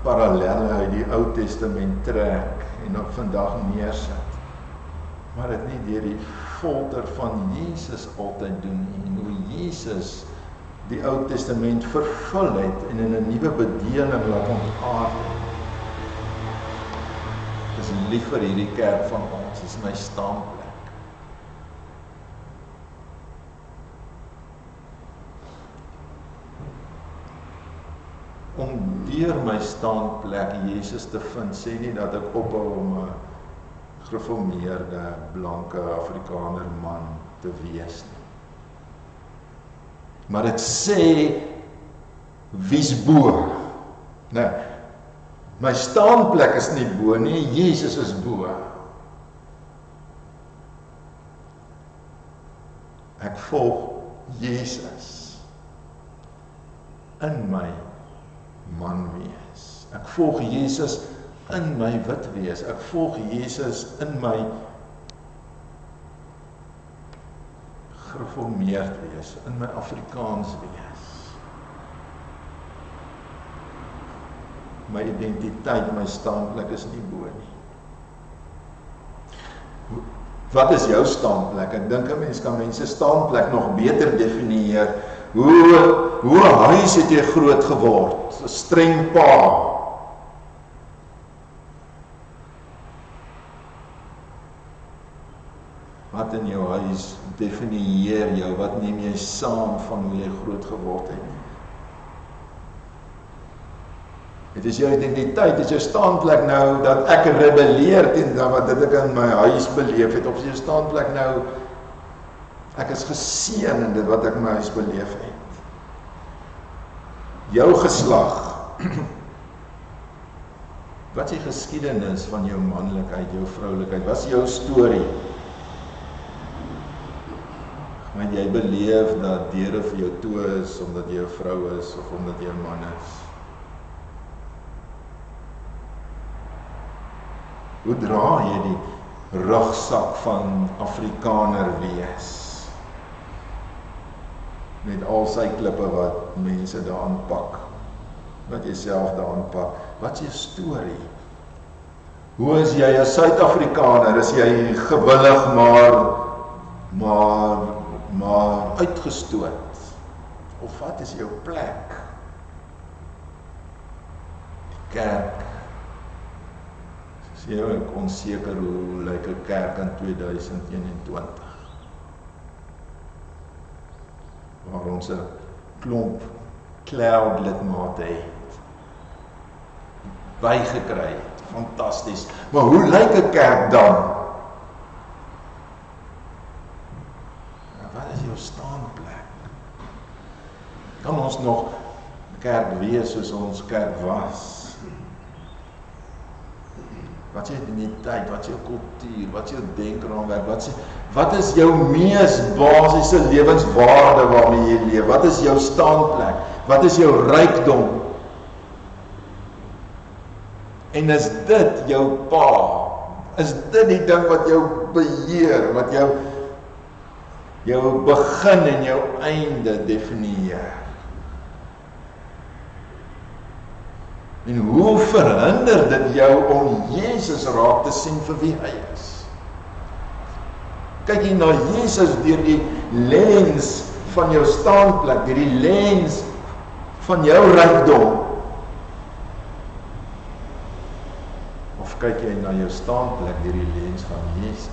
parallelle uit die Ou Testament trek en op vandag neersit. Maar dit nie deur die folter van Jesus altyd doen nie. En hoe Jesus die Ou Testament vervul het en in 'n nuwe bedeling laat ontaard het. Ek is lief vir hierdie kerk van ons, is my staanplek. Om deur my staanplek Jesus te vind, sê nie dat ek ophou om 'n gereformeerde, blanke Afrikaner man te wees nie. Maar dit sê wie's bo. My staanplek is nie bo nie, Jesus is bo. Ek volg Jesus in my man wees. Ek volg Jesus in my wit wees. Ek volg Jesus in my gereformeerd wees, in my Afrikaans wees. My identiteit, my staanplek is nie bo nie. Wat is jou staanplek? Ek dink 'n mens kan mense staanplek nog beter definieer. Hoe huis het jy groot geword? 'n Streng pa. Wat in jou huis definieer jou? Wat neem jy saam van hoe jy groot geword het? Het is jou identiteit, het is jou staanplek nou dat ek rebelleer teen wat dit ek in my huis beleef het, of is jou staanplek nou ek is geseën in dit wat ek in my huis beleef het? Jou geslag. Wat is die geskiedenis van jou manlikheid, jou vroulikheid? Wat is jou storie? Want jy beleef dat deure vir jou toe is omdat jy 'n vrou is of omdat jy 'n man is. Hoe dra jy die rugsak van Afrikaner wees? Met al sy klippe wat mense daaraan pak, wat jy self daaraan pak. Wat is jou storie? Hoe is jy as Suid-Afrikaner? Is jy gewillig maar uitgestoot? Of wat is jou plek? Die kerk. Is jy ook onseker hoe lyk 'n kerk in 2021? Waar ons 'n klomp cloud lidmate het. Bygekry het, fantasties. Maar hoe lyk 'n kerk dan? Wat is jou staanplek? Kan ons nog kerk wees soos ons kerk was? Wat is jou identiteit, wat is jou kultuur, wat is jou denkraamwerk, wat is jou mees basiese lewenswaarde waarmee jy leef? Wat is jou staanplek? Wat is jou rykdom? En is dit jou pa? Is dit die ding wat jou beheer, wat jou begin en jou einde definieer? En hoe verhinder dit jou om Jesus raak te sien vir wie hy is? Kyk jy na Jesus deur die lens van jou staanplek, deur die lens van jou rykdom? Of kyk jy na jou staanplek deur die lens van Jesus?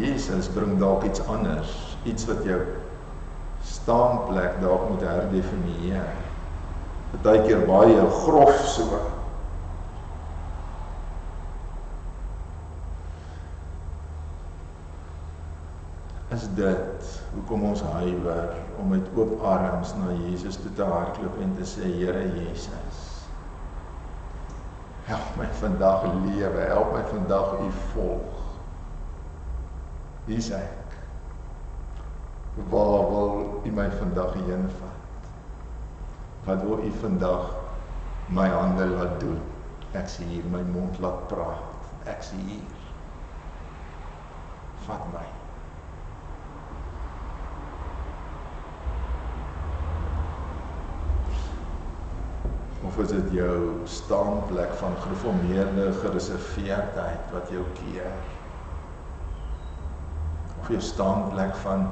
Jesus bring dalk iets anders, iets wat jou staanplek dalk moet herdefinieer. Partykeer baie grof so. Is dit hoekom ons huiwer om met oop arms na Jesus toe te hardloop en te sê, Here Jesus, help my vandag lewe, help my vandag U volg. Hier is ek. Waar wil U my vandag heen vat? Wat wil U vandag my hande laat doen? Ek sê hier, my mond laat praat. Ek sê hier. Vat my. Of is dit jou staanplek van gereformeerde gereserveerdheid wat jou keer? Of jou staanplek van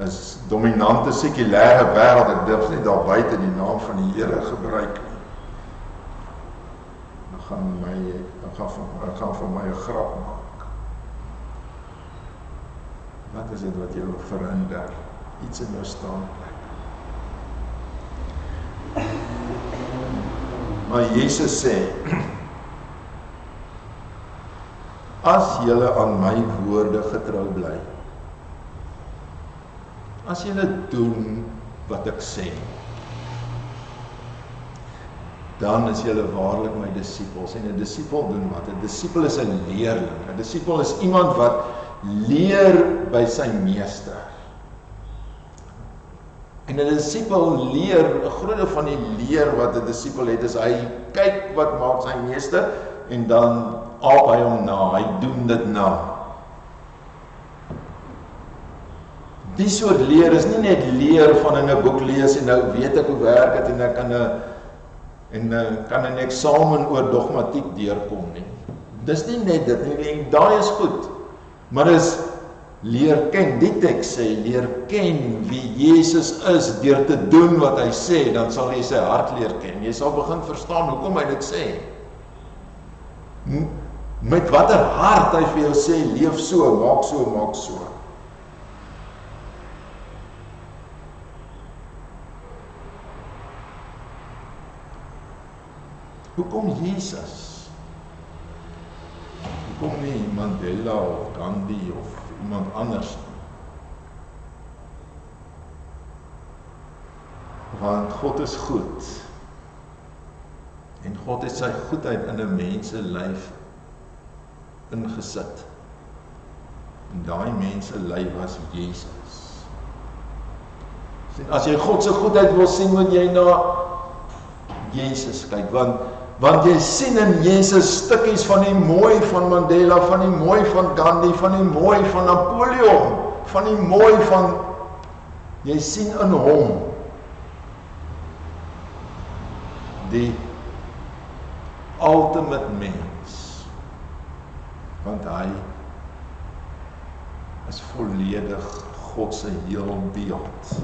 is dominante sekulêre wêreld, ek durf nie daar buite die naam van die Here gebruik nie. Ek gaan vir my 'n grap maak. Wat is dit wat jou verhinder? Iets in jou staanplek. Maar Jesus sê, as julle aan my woorde getrou bly, as julle doen wat ek sê, dan is julle waarlik my disippels. En 'n disipel doen wat? 'n Disipel is 'n leerling. 'n Disipel is iemand wat leer by sy meester. En 'n disipel leer, 'n groot deel van die leer wat 'n disipel het, is hy kyk wat maak sy meester, en dan aap hy hom na, hy doen dit na. Die soort leer is nie net leer van in 'n boek lees en nou weet ek hoe werk dit en ek kan 'n eksamen oor dogmatiek deurkom nie. Dis nie net dit nie, en daai is goed. Maar dis leer ken. Die teks sê leer ken wie Jesus is deur te doen wat hy sê, dan sal jy sy hart leer ken. Jy sal begin verstaan hoekom hy dit sê. Met watter hart hy vir jou sê, leef so, maak so, maak so. Hoekom Jesus? Hoekom nie Mandela of Gandhi of iemand anders? Want God is goed. En God het sy goedheid in 'n mens se lyf ingesit. En daai mens se lyf was Jesus. As jy God se goedheid wil sien, moet jy na Jesus kyk, want jy sien in Jesus stukkies van die mooi van Mandela, van die mooi van Gandhi, van die mooi van Napoleon, van die mooi van, jy sien in hom die ultimate mens, want hy is volledig God se heelbeeld.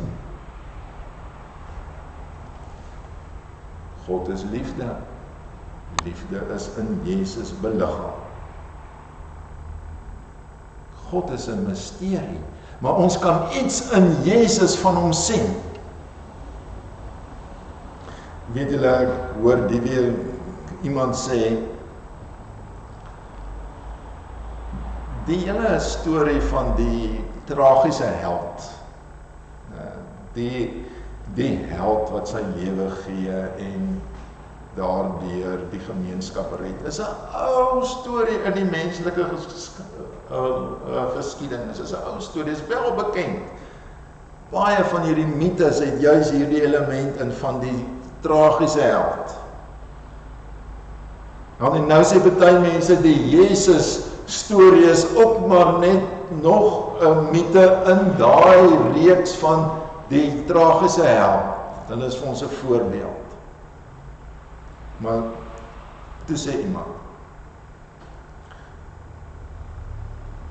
God is liefde. Liefde is in Jesus beliggaam. God is 'n misterie, maar ons kan iets in Jesus van hom sien. Weet julle, ek hoor die weer iemand sê, die hele storie van die tragiese held, die held wat sy lewe gee en daardeur die gemeenskap red, is 'n ou storie in die menslike geskiedenis, is 'n ou storie, is wel bekend. Baie van hierdie mites het juis hierdie element in van die tragiese held. En nou sê baie mense die Jesus storie is ook maar net nog 'n mite in daai reeks van die tragiese held. Hulle is vir ons 'n voorbeeld. Maar toe sê iemand,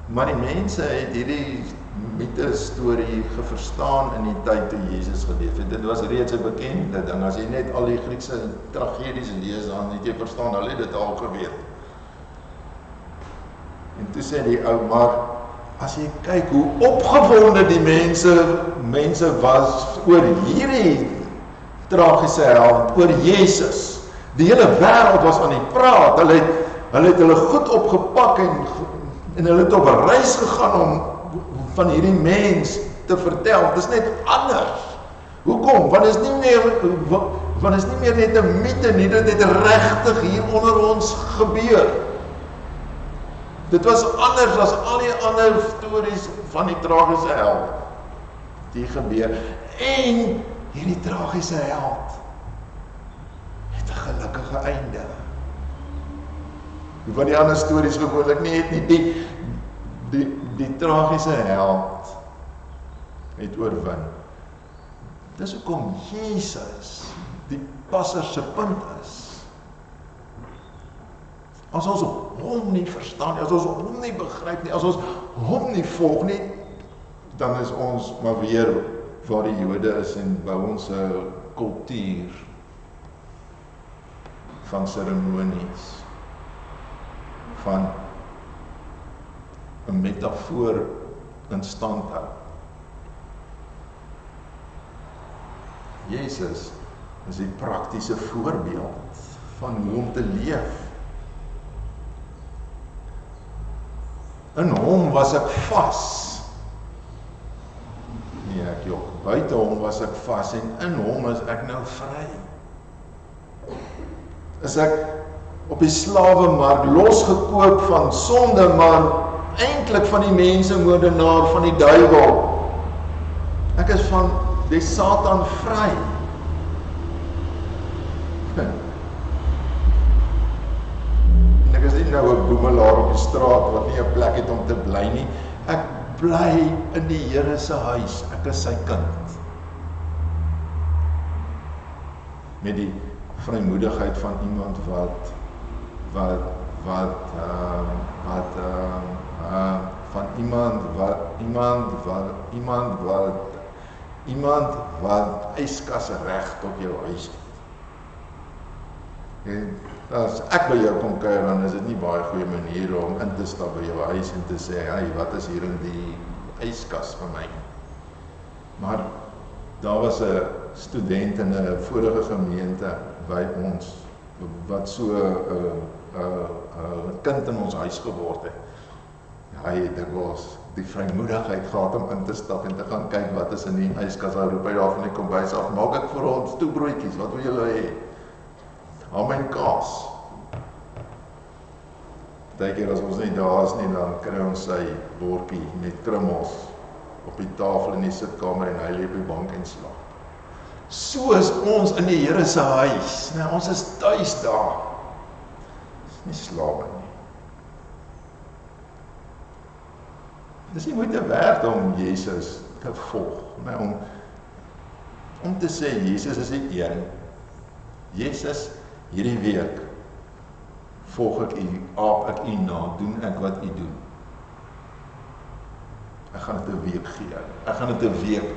maar die mense het hierdie mite storie geverstaan in die tyd toe Jesus geleef het. Dit was reeds 'n bekende ding. As jy net al die Griekse tragedies lees, dan het jy verstaan, hulle het dit al geweet. En toe sê die ou, maar as jy kyk hoe opgewonde die mense was oor hierdie tragiese held, oor Jesus. Die hele wêreld was aan die praat. Hulle het hulle goed opgepak en hulle het op 'n reis gegaan om van hierdie mens te vertel. Dit is net anders. Hoekom? Want is nie meer net 'n mite nie, dit het regtig hier onder ons gebeur. Dit was anders as al die ander stories van die tragiese held. Die gebeur. En hierdie tragiese held het 'n gelukkige einde. Van die ander stories gewoonlik nie het nie. Die tragiese held het oorwin. Dis hoekom Jesus die passer se punt is. As ons hom nie verstaan nie, as ons hom nie begryp nie, as ons hom nie volg nie, dan is ons maar weer waar die Jode is en bou ons 'n kultuur van seremonies, van 'n metafoor in stand hou. Jesus is die praktiese voorbeeld van hoe om te leef. In hom was ek vas. Nee, ek ek, jok, buite hom was ek vas en in hom is ek nou vry. Is ek op die slawemark losgekoop van sonde, maar eintlik van die mensemoordenaar, van die duiwel. Ek is van die Satan vry. En ek is nie nou 'n boemelaar op die straat wat nie 'n plek het om te bly nie. Ek bly in die Here se huis. Ek is sy kind. Met die vrymoedigheid van iemand iemand wat yskas reg tot jou huis het. En as ek by jou kom kuier, dan is dit nie baie goeie manier om in te stap by jou huis en te sê, hey, wat is hier in die yskas vir my? Maar daar was 'n student in 'n vorige gemeente by ons, wat so 'n kind in ons huis geword het. Hy het dikwels die vrymoedigheid gehad om in te stap en te gaan kyk wat is in die yskas. Hy roep hy daar van die kombuis af, maak ek vir ons toebroodjies, wat wil julle hê? Ham en kaas. Partykeer as ons nie daar is nie, dan kry ons sy bordjie met krummels op die tafel in die sitkamer en hy lê op die bank en slaap. So is ons in die Here se huis. Nou, ons is tuis daar. Dis nie slawe nie. Dis nie moeite werd om Jesus te volg, nee, om te sê Jesus is die een. Jesus, hierdie week volg ek u, aap ek u na, doen ek wat u doen. Ek gaan dit 'n week gee. Ek gaan dit 'n week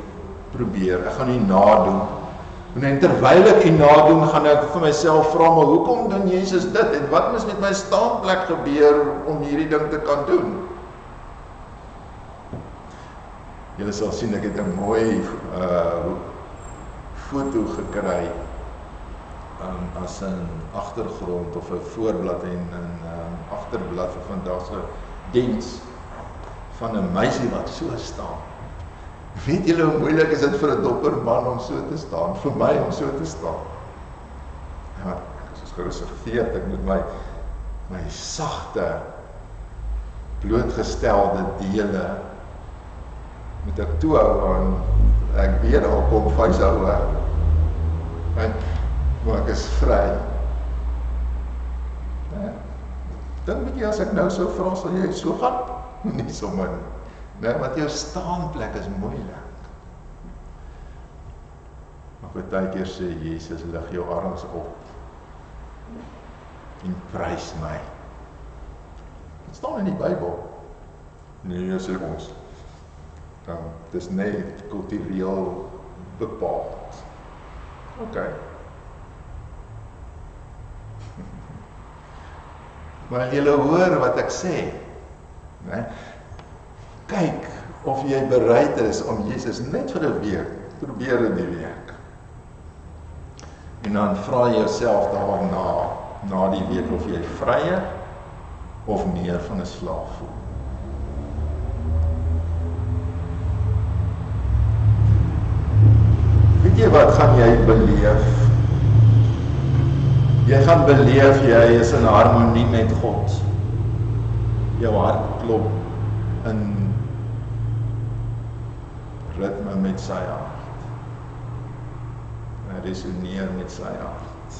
probeer. Ek gaan u nadoen. En terwyl ek u nadoen, gaan ek vir myself vra, maar hoekom doen Jesus dit? En wat moet met my staanplek gebeur om hierdie ding te kan doen? Julle sal sien, ek het 'n mooi foto gekry as 'n agtergrond of 'n voorblad en 'n agterblad vir vandag se diens van 'n meisie wat so staan. Weet julle hoe moeilik is dit vir 'n dopperman om so te staan, vir my om so te staan? Ja, ek is gereserveerd, ek moet my sagte, blootgestelde dele moet ek toehou aan, ek weet daar kom vuise oor. Maar ek is vry. Dink bietjie as ek nou sou vra, sal jy so gaan? Nie sommer nie. Nee, want jou staanplek is moeilik. Maar baie keer sê Jesus, lig jou arms op en prys my. Dit staan in die Bybel. Nee, sê ons. Het is net kultureel bepaald. Okay. Maar julle hoor wat ek sê. Nee? Kyk of jy bereid is om Jesus net vir 'n week, probeer in die week. En dan vra jy jouself daarna, na die week, of jy vryer of meer van 'n slaaf voel. Weet jy wat gaan jy beleef? Jy gaan beleef jy is in harmonie met God. Jou hart klop in ritme met sy hart. Hy resoneer met sy hart.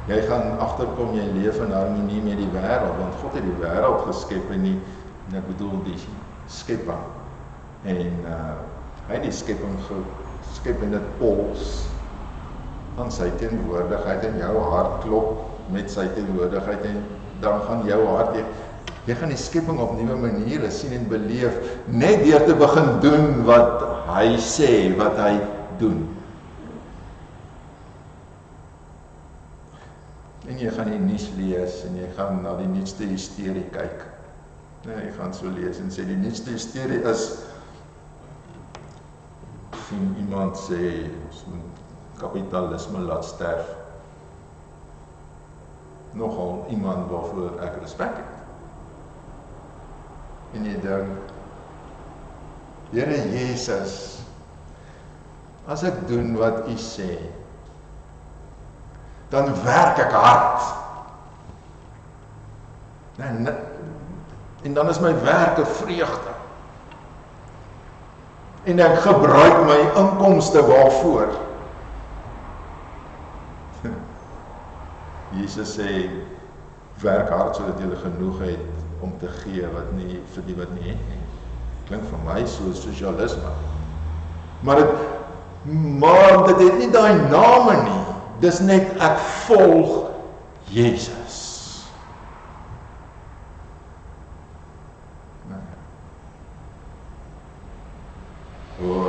Jy gaan agterkom jy leef in harmonie met die wêreld, want God het die wêreld geskep en nie, en ek bedoel die skepping. En hy het die skepping geskep en dit pols van sy teenwoordigheid en jou hart klop met sy teenwoordigheid en dan gaan jou hart, jy gaan die skepping op nuwe maniere sien en beleef, net deur te begin doen wat hy sê, wat hy doen. En jy gaan die nuus lees en jy gaan na die nuutste hysterie kyk. Nee, jy gaan so lees en sê die nuutste hysterie is, sien iemand sê, kapitalisme laat sterf. Nogal iemand waarvoor ek respek het. en jy dink, Here Jesus, as ek doen wat U sê, dan werk ek hard. En dan is my werk 'n vreugde. En ek gebruik my inkomste waarvoor? Jesus sê, werk hard sodat jy genoeg het om te gee wat nie vir die wat nie het nie. Klink vir my so sosialisme. Maar dit het nie daai name nie. Dis net ek volg Jesus.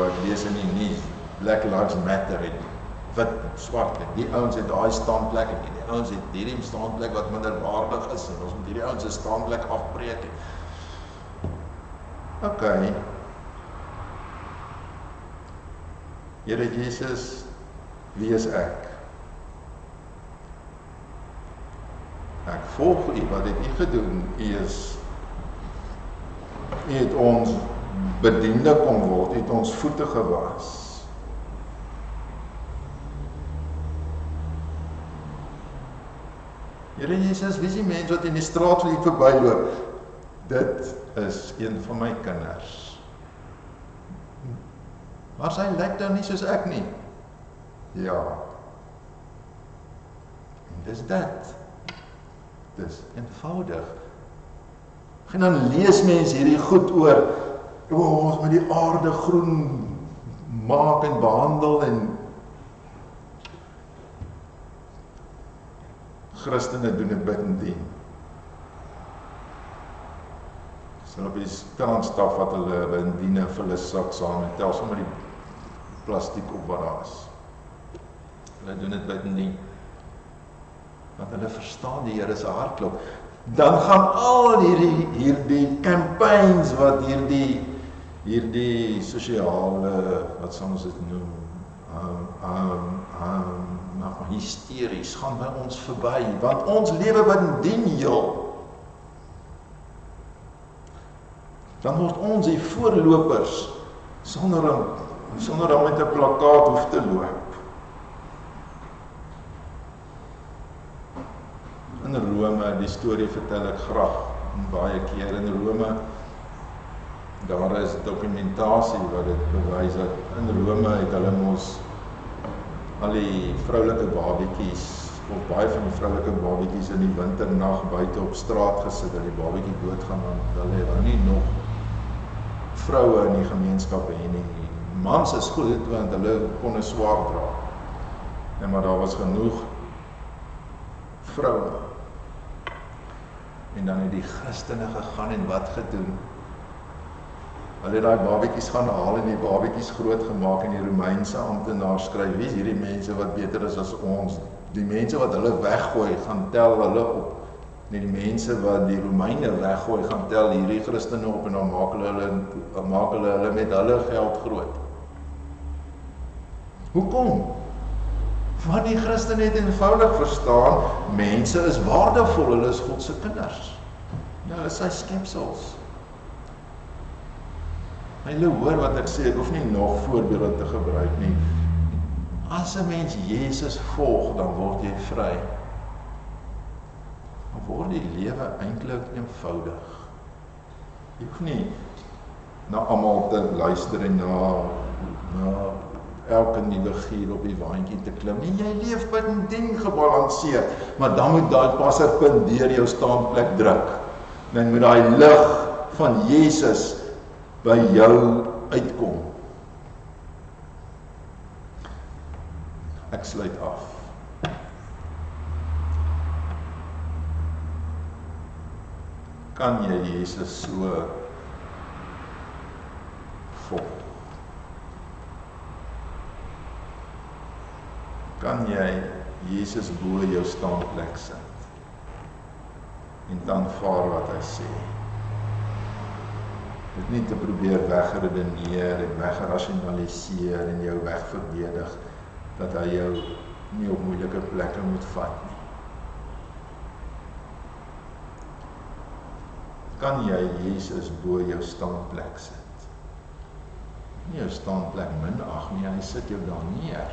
Ek lees in die nuus, Black Lives Matter het wit, swart, die ouens het daai staanplek en die ouens het hierdie staanplek wat minderwaardig is en ons moet hierdie ouens se staanplek afbreek. OK. Here Jesus, wie is ek? Ek volg U, wat het U gedoen? U het ons bediende kom word, U het ons voete gewas. Here Jesus, wie is die mens wat in die straat vir U verbyloop? Dit is een van my kinders. Maar sy lyk dan nie soos ek nie. Ja. En dis dit. Dis eenvoudig. En dan lees mens hierdie goed oor, ons moet die aarde groen maak en behandel en Christene doen dit buitendien. Hulle op die strandstaf wat hulle in diene vir hulle sak saam en tel sommer die plastiek op wat daar is. Hulle doen dit buitendien. Want hulle verstaan die Here se hartklop. Dan gaan al hierdie campaigns wat hierdie sosiale, wat sal ons dit noem, hysteries, gaan by ons verby, want ons lewe buitendien heel. Dan word ons die voorlopers sonder om met 'n plakkaat hoef te loop. In Rome, die storie vertel ek graag baie keer in Rome, daar is dokumentasie wat dit bewys dat in Rome het hulle mos al die vroulike babietjies of baie van die vroulike babietjies in die winternag buite op straat gesit dat die babietjie doodgaan want hulle het nie nog vroue in die gemeenskappe en die mans is goed want hulle kon 'n swaard dra. En maar daar was genoeg vroue. En dan het die Christene gegaan en wat gedoen? Hulle het daai babietjies gaan haal en die babietjies groot gemaak en die Romeinse amptenaars skryf, wie is hierdie mense wat beter is as ons? Die mense wat hulle weggooi, gaan tel hulle op. Nee, die mense wat die Romeine weggooi, gaan tel hierdie Christene op en dan maak hulle met hulle geld groot. Hoekom? Want die Christene het eenvoudig verstaan, mense is waardevol, hulle is God se kinders. Ja, hulle is sy skepsels. Hulle hoor wat ek sê, ek hoef nie nog voorbeelde te gebruik nie. As 'n mens Jesus volg, dan word jy vry. Dan word die lewe eintlik eenvoudig. Jy hoef nie na almal te luister en na elke nuwe gier op die waantjie te klim. En jy leef buitendien gebalanseerd, maar dan moet daai passerpunt deur jou staanplek druk. Dan moet daai lig van Jesus by jou uitkom. Ek sluit af. Kan jy Jesus so volg? Kan jy Jesus bo jou staanplek sit en dan vaar wat hy sê? Dit nie te probeer wegredeneer en wegrationaliseer en jou wegverdedig dat hy jou nie op moeilike plekke moet vat nie. kan jy Jesus bo jou staanplek sit. Nie jou staanplek minag nie, hy sit jou daar neer.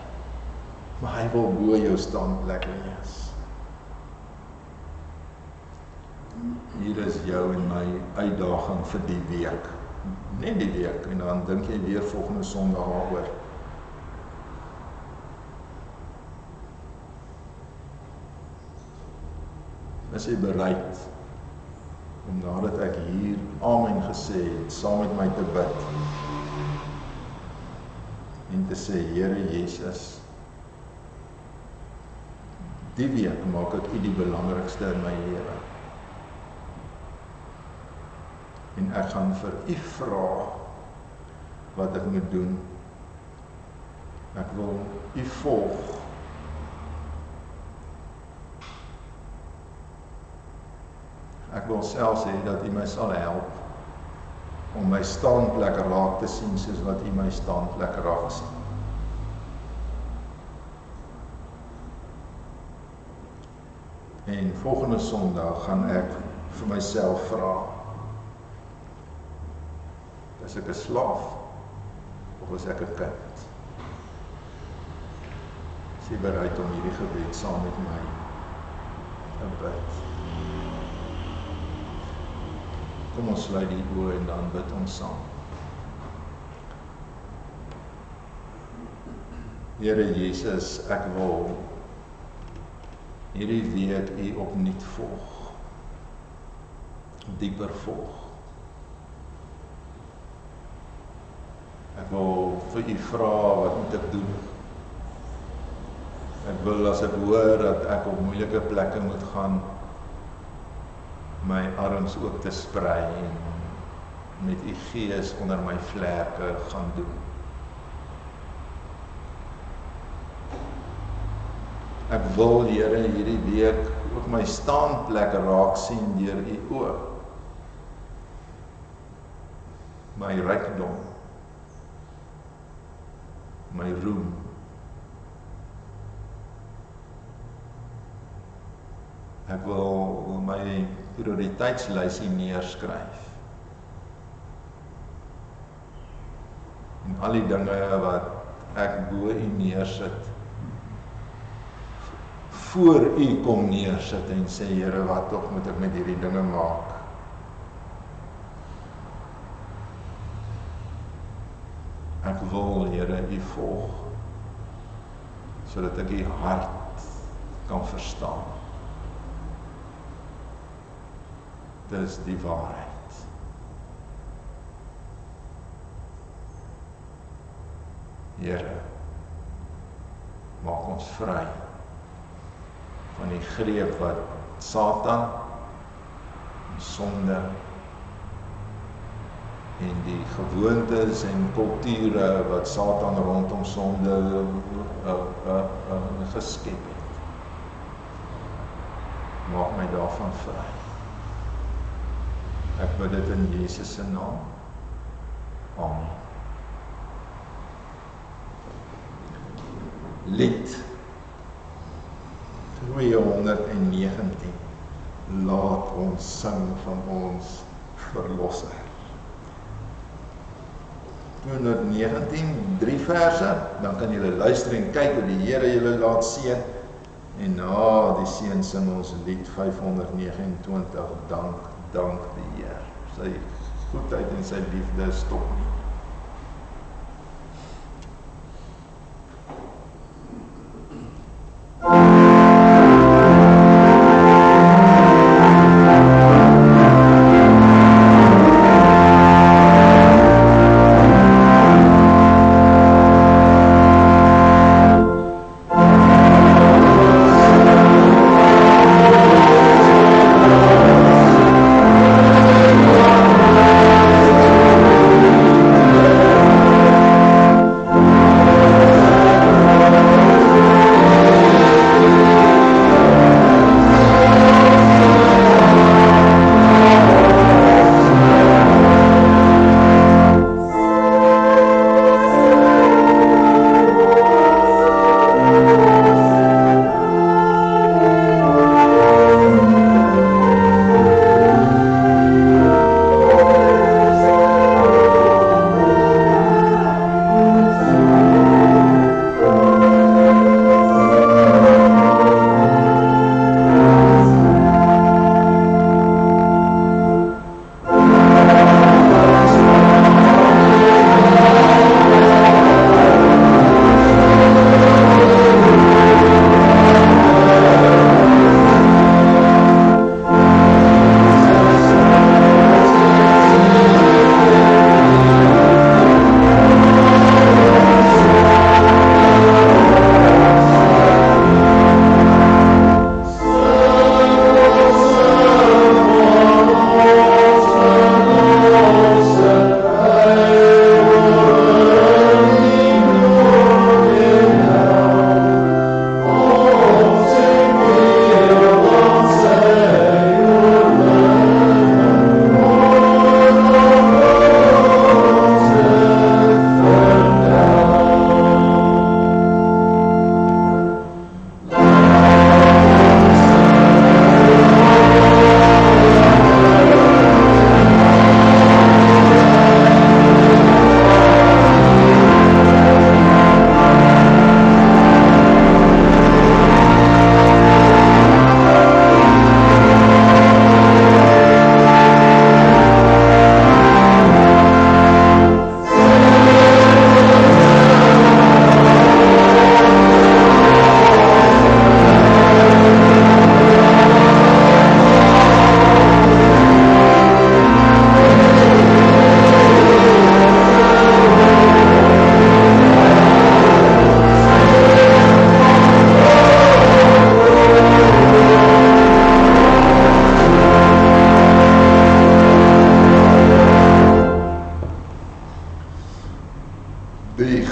Maar hy wil bo jou staanplek wees. Hier is jou en my uitdaging vir die week. Net die week, en dan dink jy weer volgende Sondag daaroor. Is jy bereid om nadat ek hier amen gesê het, saam met my te bid en te sê, Here Jesus, die week maak ek U die belangrikste in my lewe. En ek gaan vir U vra wat ek moet doen. Ek wil U volg. Ek wil selfs hê dat U my sal help om my staanplek raak te sien soos wat U my staanplek raak sien. En volgende Sondag gaan ek vir myself vra, is ek 'n slaaf of is ek 'n kind? Is jy bereid om hierdie gebed saam met my te bid? Kom ons sluit die oë en dan bid ons saam. Here Jesus, ek wil hierdie week U opnuut volg, dieper volg. Ek wil vir U vra, wat moet ek doen? Ek wil as ek hoor dat ek op moeilike plekke moet gaan, my arms ook te sprei en met U Gees onder my vlerke gaan doen. Ek wil, Here, hierdie week ook my staanplek raak sien deur U oë. My rykdom, my roem. Ek wil my prioriteitslysie neerskryf. En al die dinge wat ek bo U neersit, voor U kom neersit en sê, Here, wat tog moet ek met hierdie dinge maak? Ek wil, Here, U volg, sodat ek U hart kan verstaan. Dis die waarheid. Here, maak ons vry van die greep wat Satan, die sonde en die gewoontes en kulture wat Satan rondom sonde geskep het. Maak my daarvan vry. Ek bid dit in Jesus se naam. Amen. Lied 219. Laat ons sing van ons verlosser. 219, 3 verse, dan kan julle luister en kyk hoe die Here julle laat seën. En na die seën sing ons lied 529, dank die Heer. Sy goedheid en sy liefde stop nie.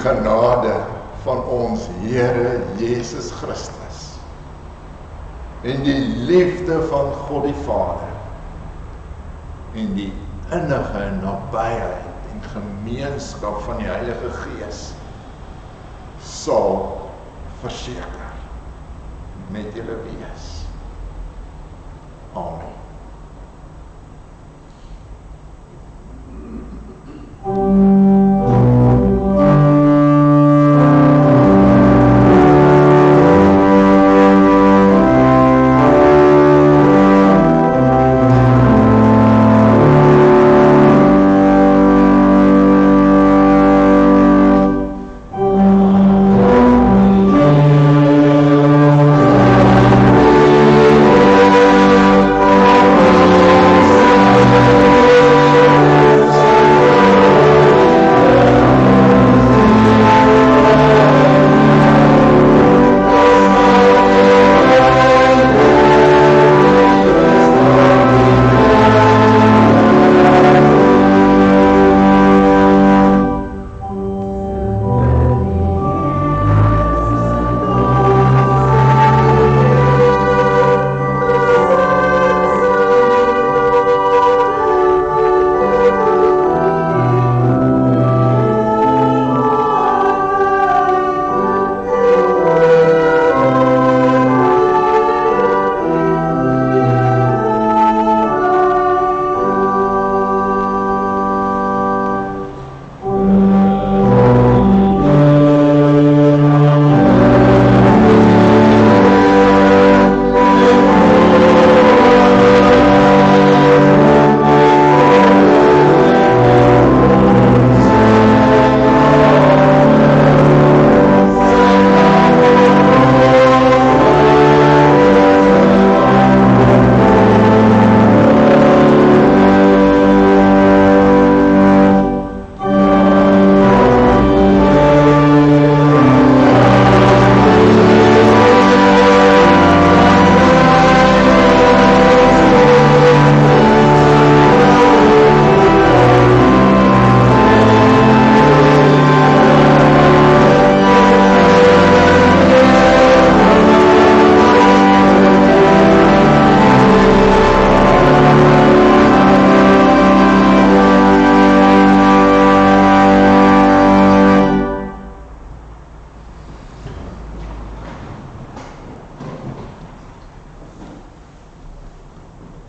genade van ons Here Jesus Christus en die liefde van God die Vader en die innige nabyheid en gemeenskap van die Heilige Gees sal verseker met julle wees. Amen.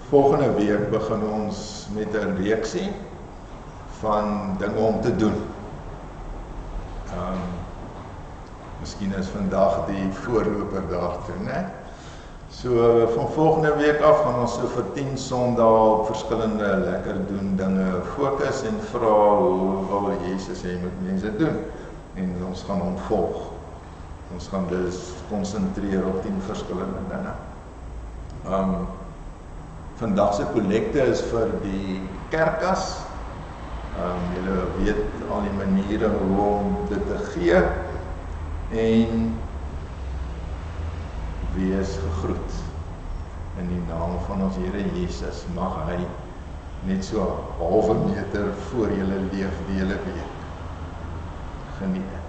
Volgende week begin ons met 'n reeksie van dinge om te doen. Miskien is vandag die voorloper daartoe, né? So van volgende week af gaan ons so vir 10 Sondae op verskillende lekker doen dinge fokus en vra hoe wil Jesus hê moet mense doen? En ons gaan hom volg. Ons gaan dus konsentreer op 10 verskillende dinge. Vandag se kollekte is vir die kerkas. Julle weet al die maniere hoe om dit te gee en wees gegroet in die naam van ons Here Jesus. Mag hy net so 1/2 meter voor julle leef die hele week. Geniet dit.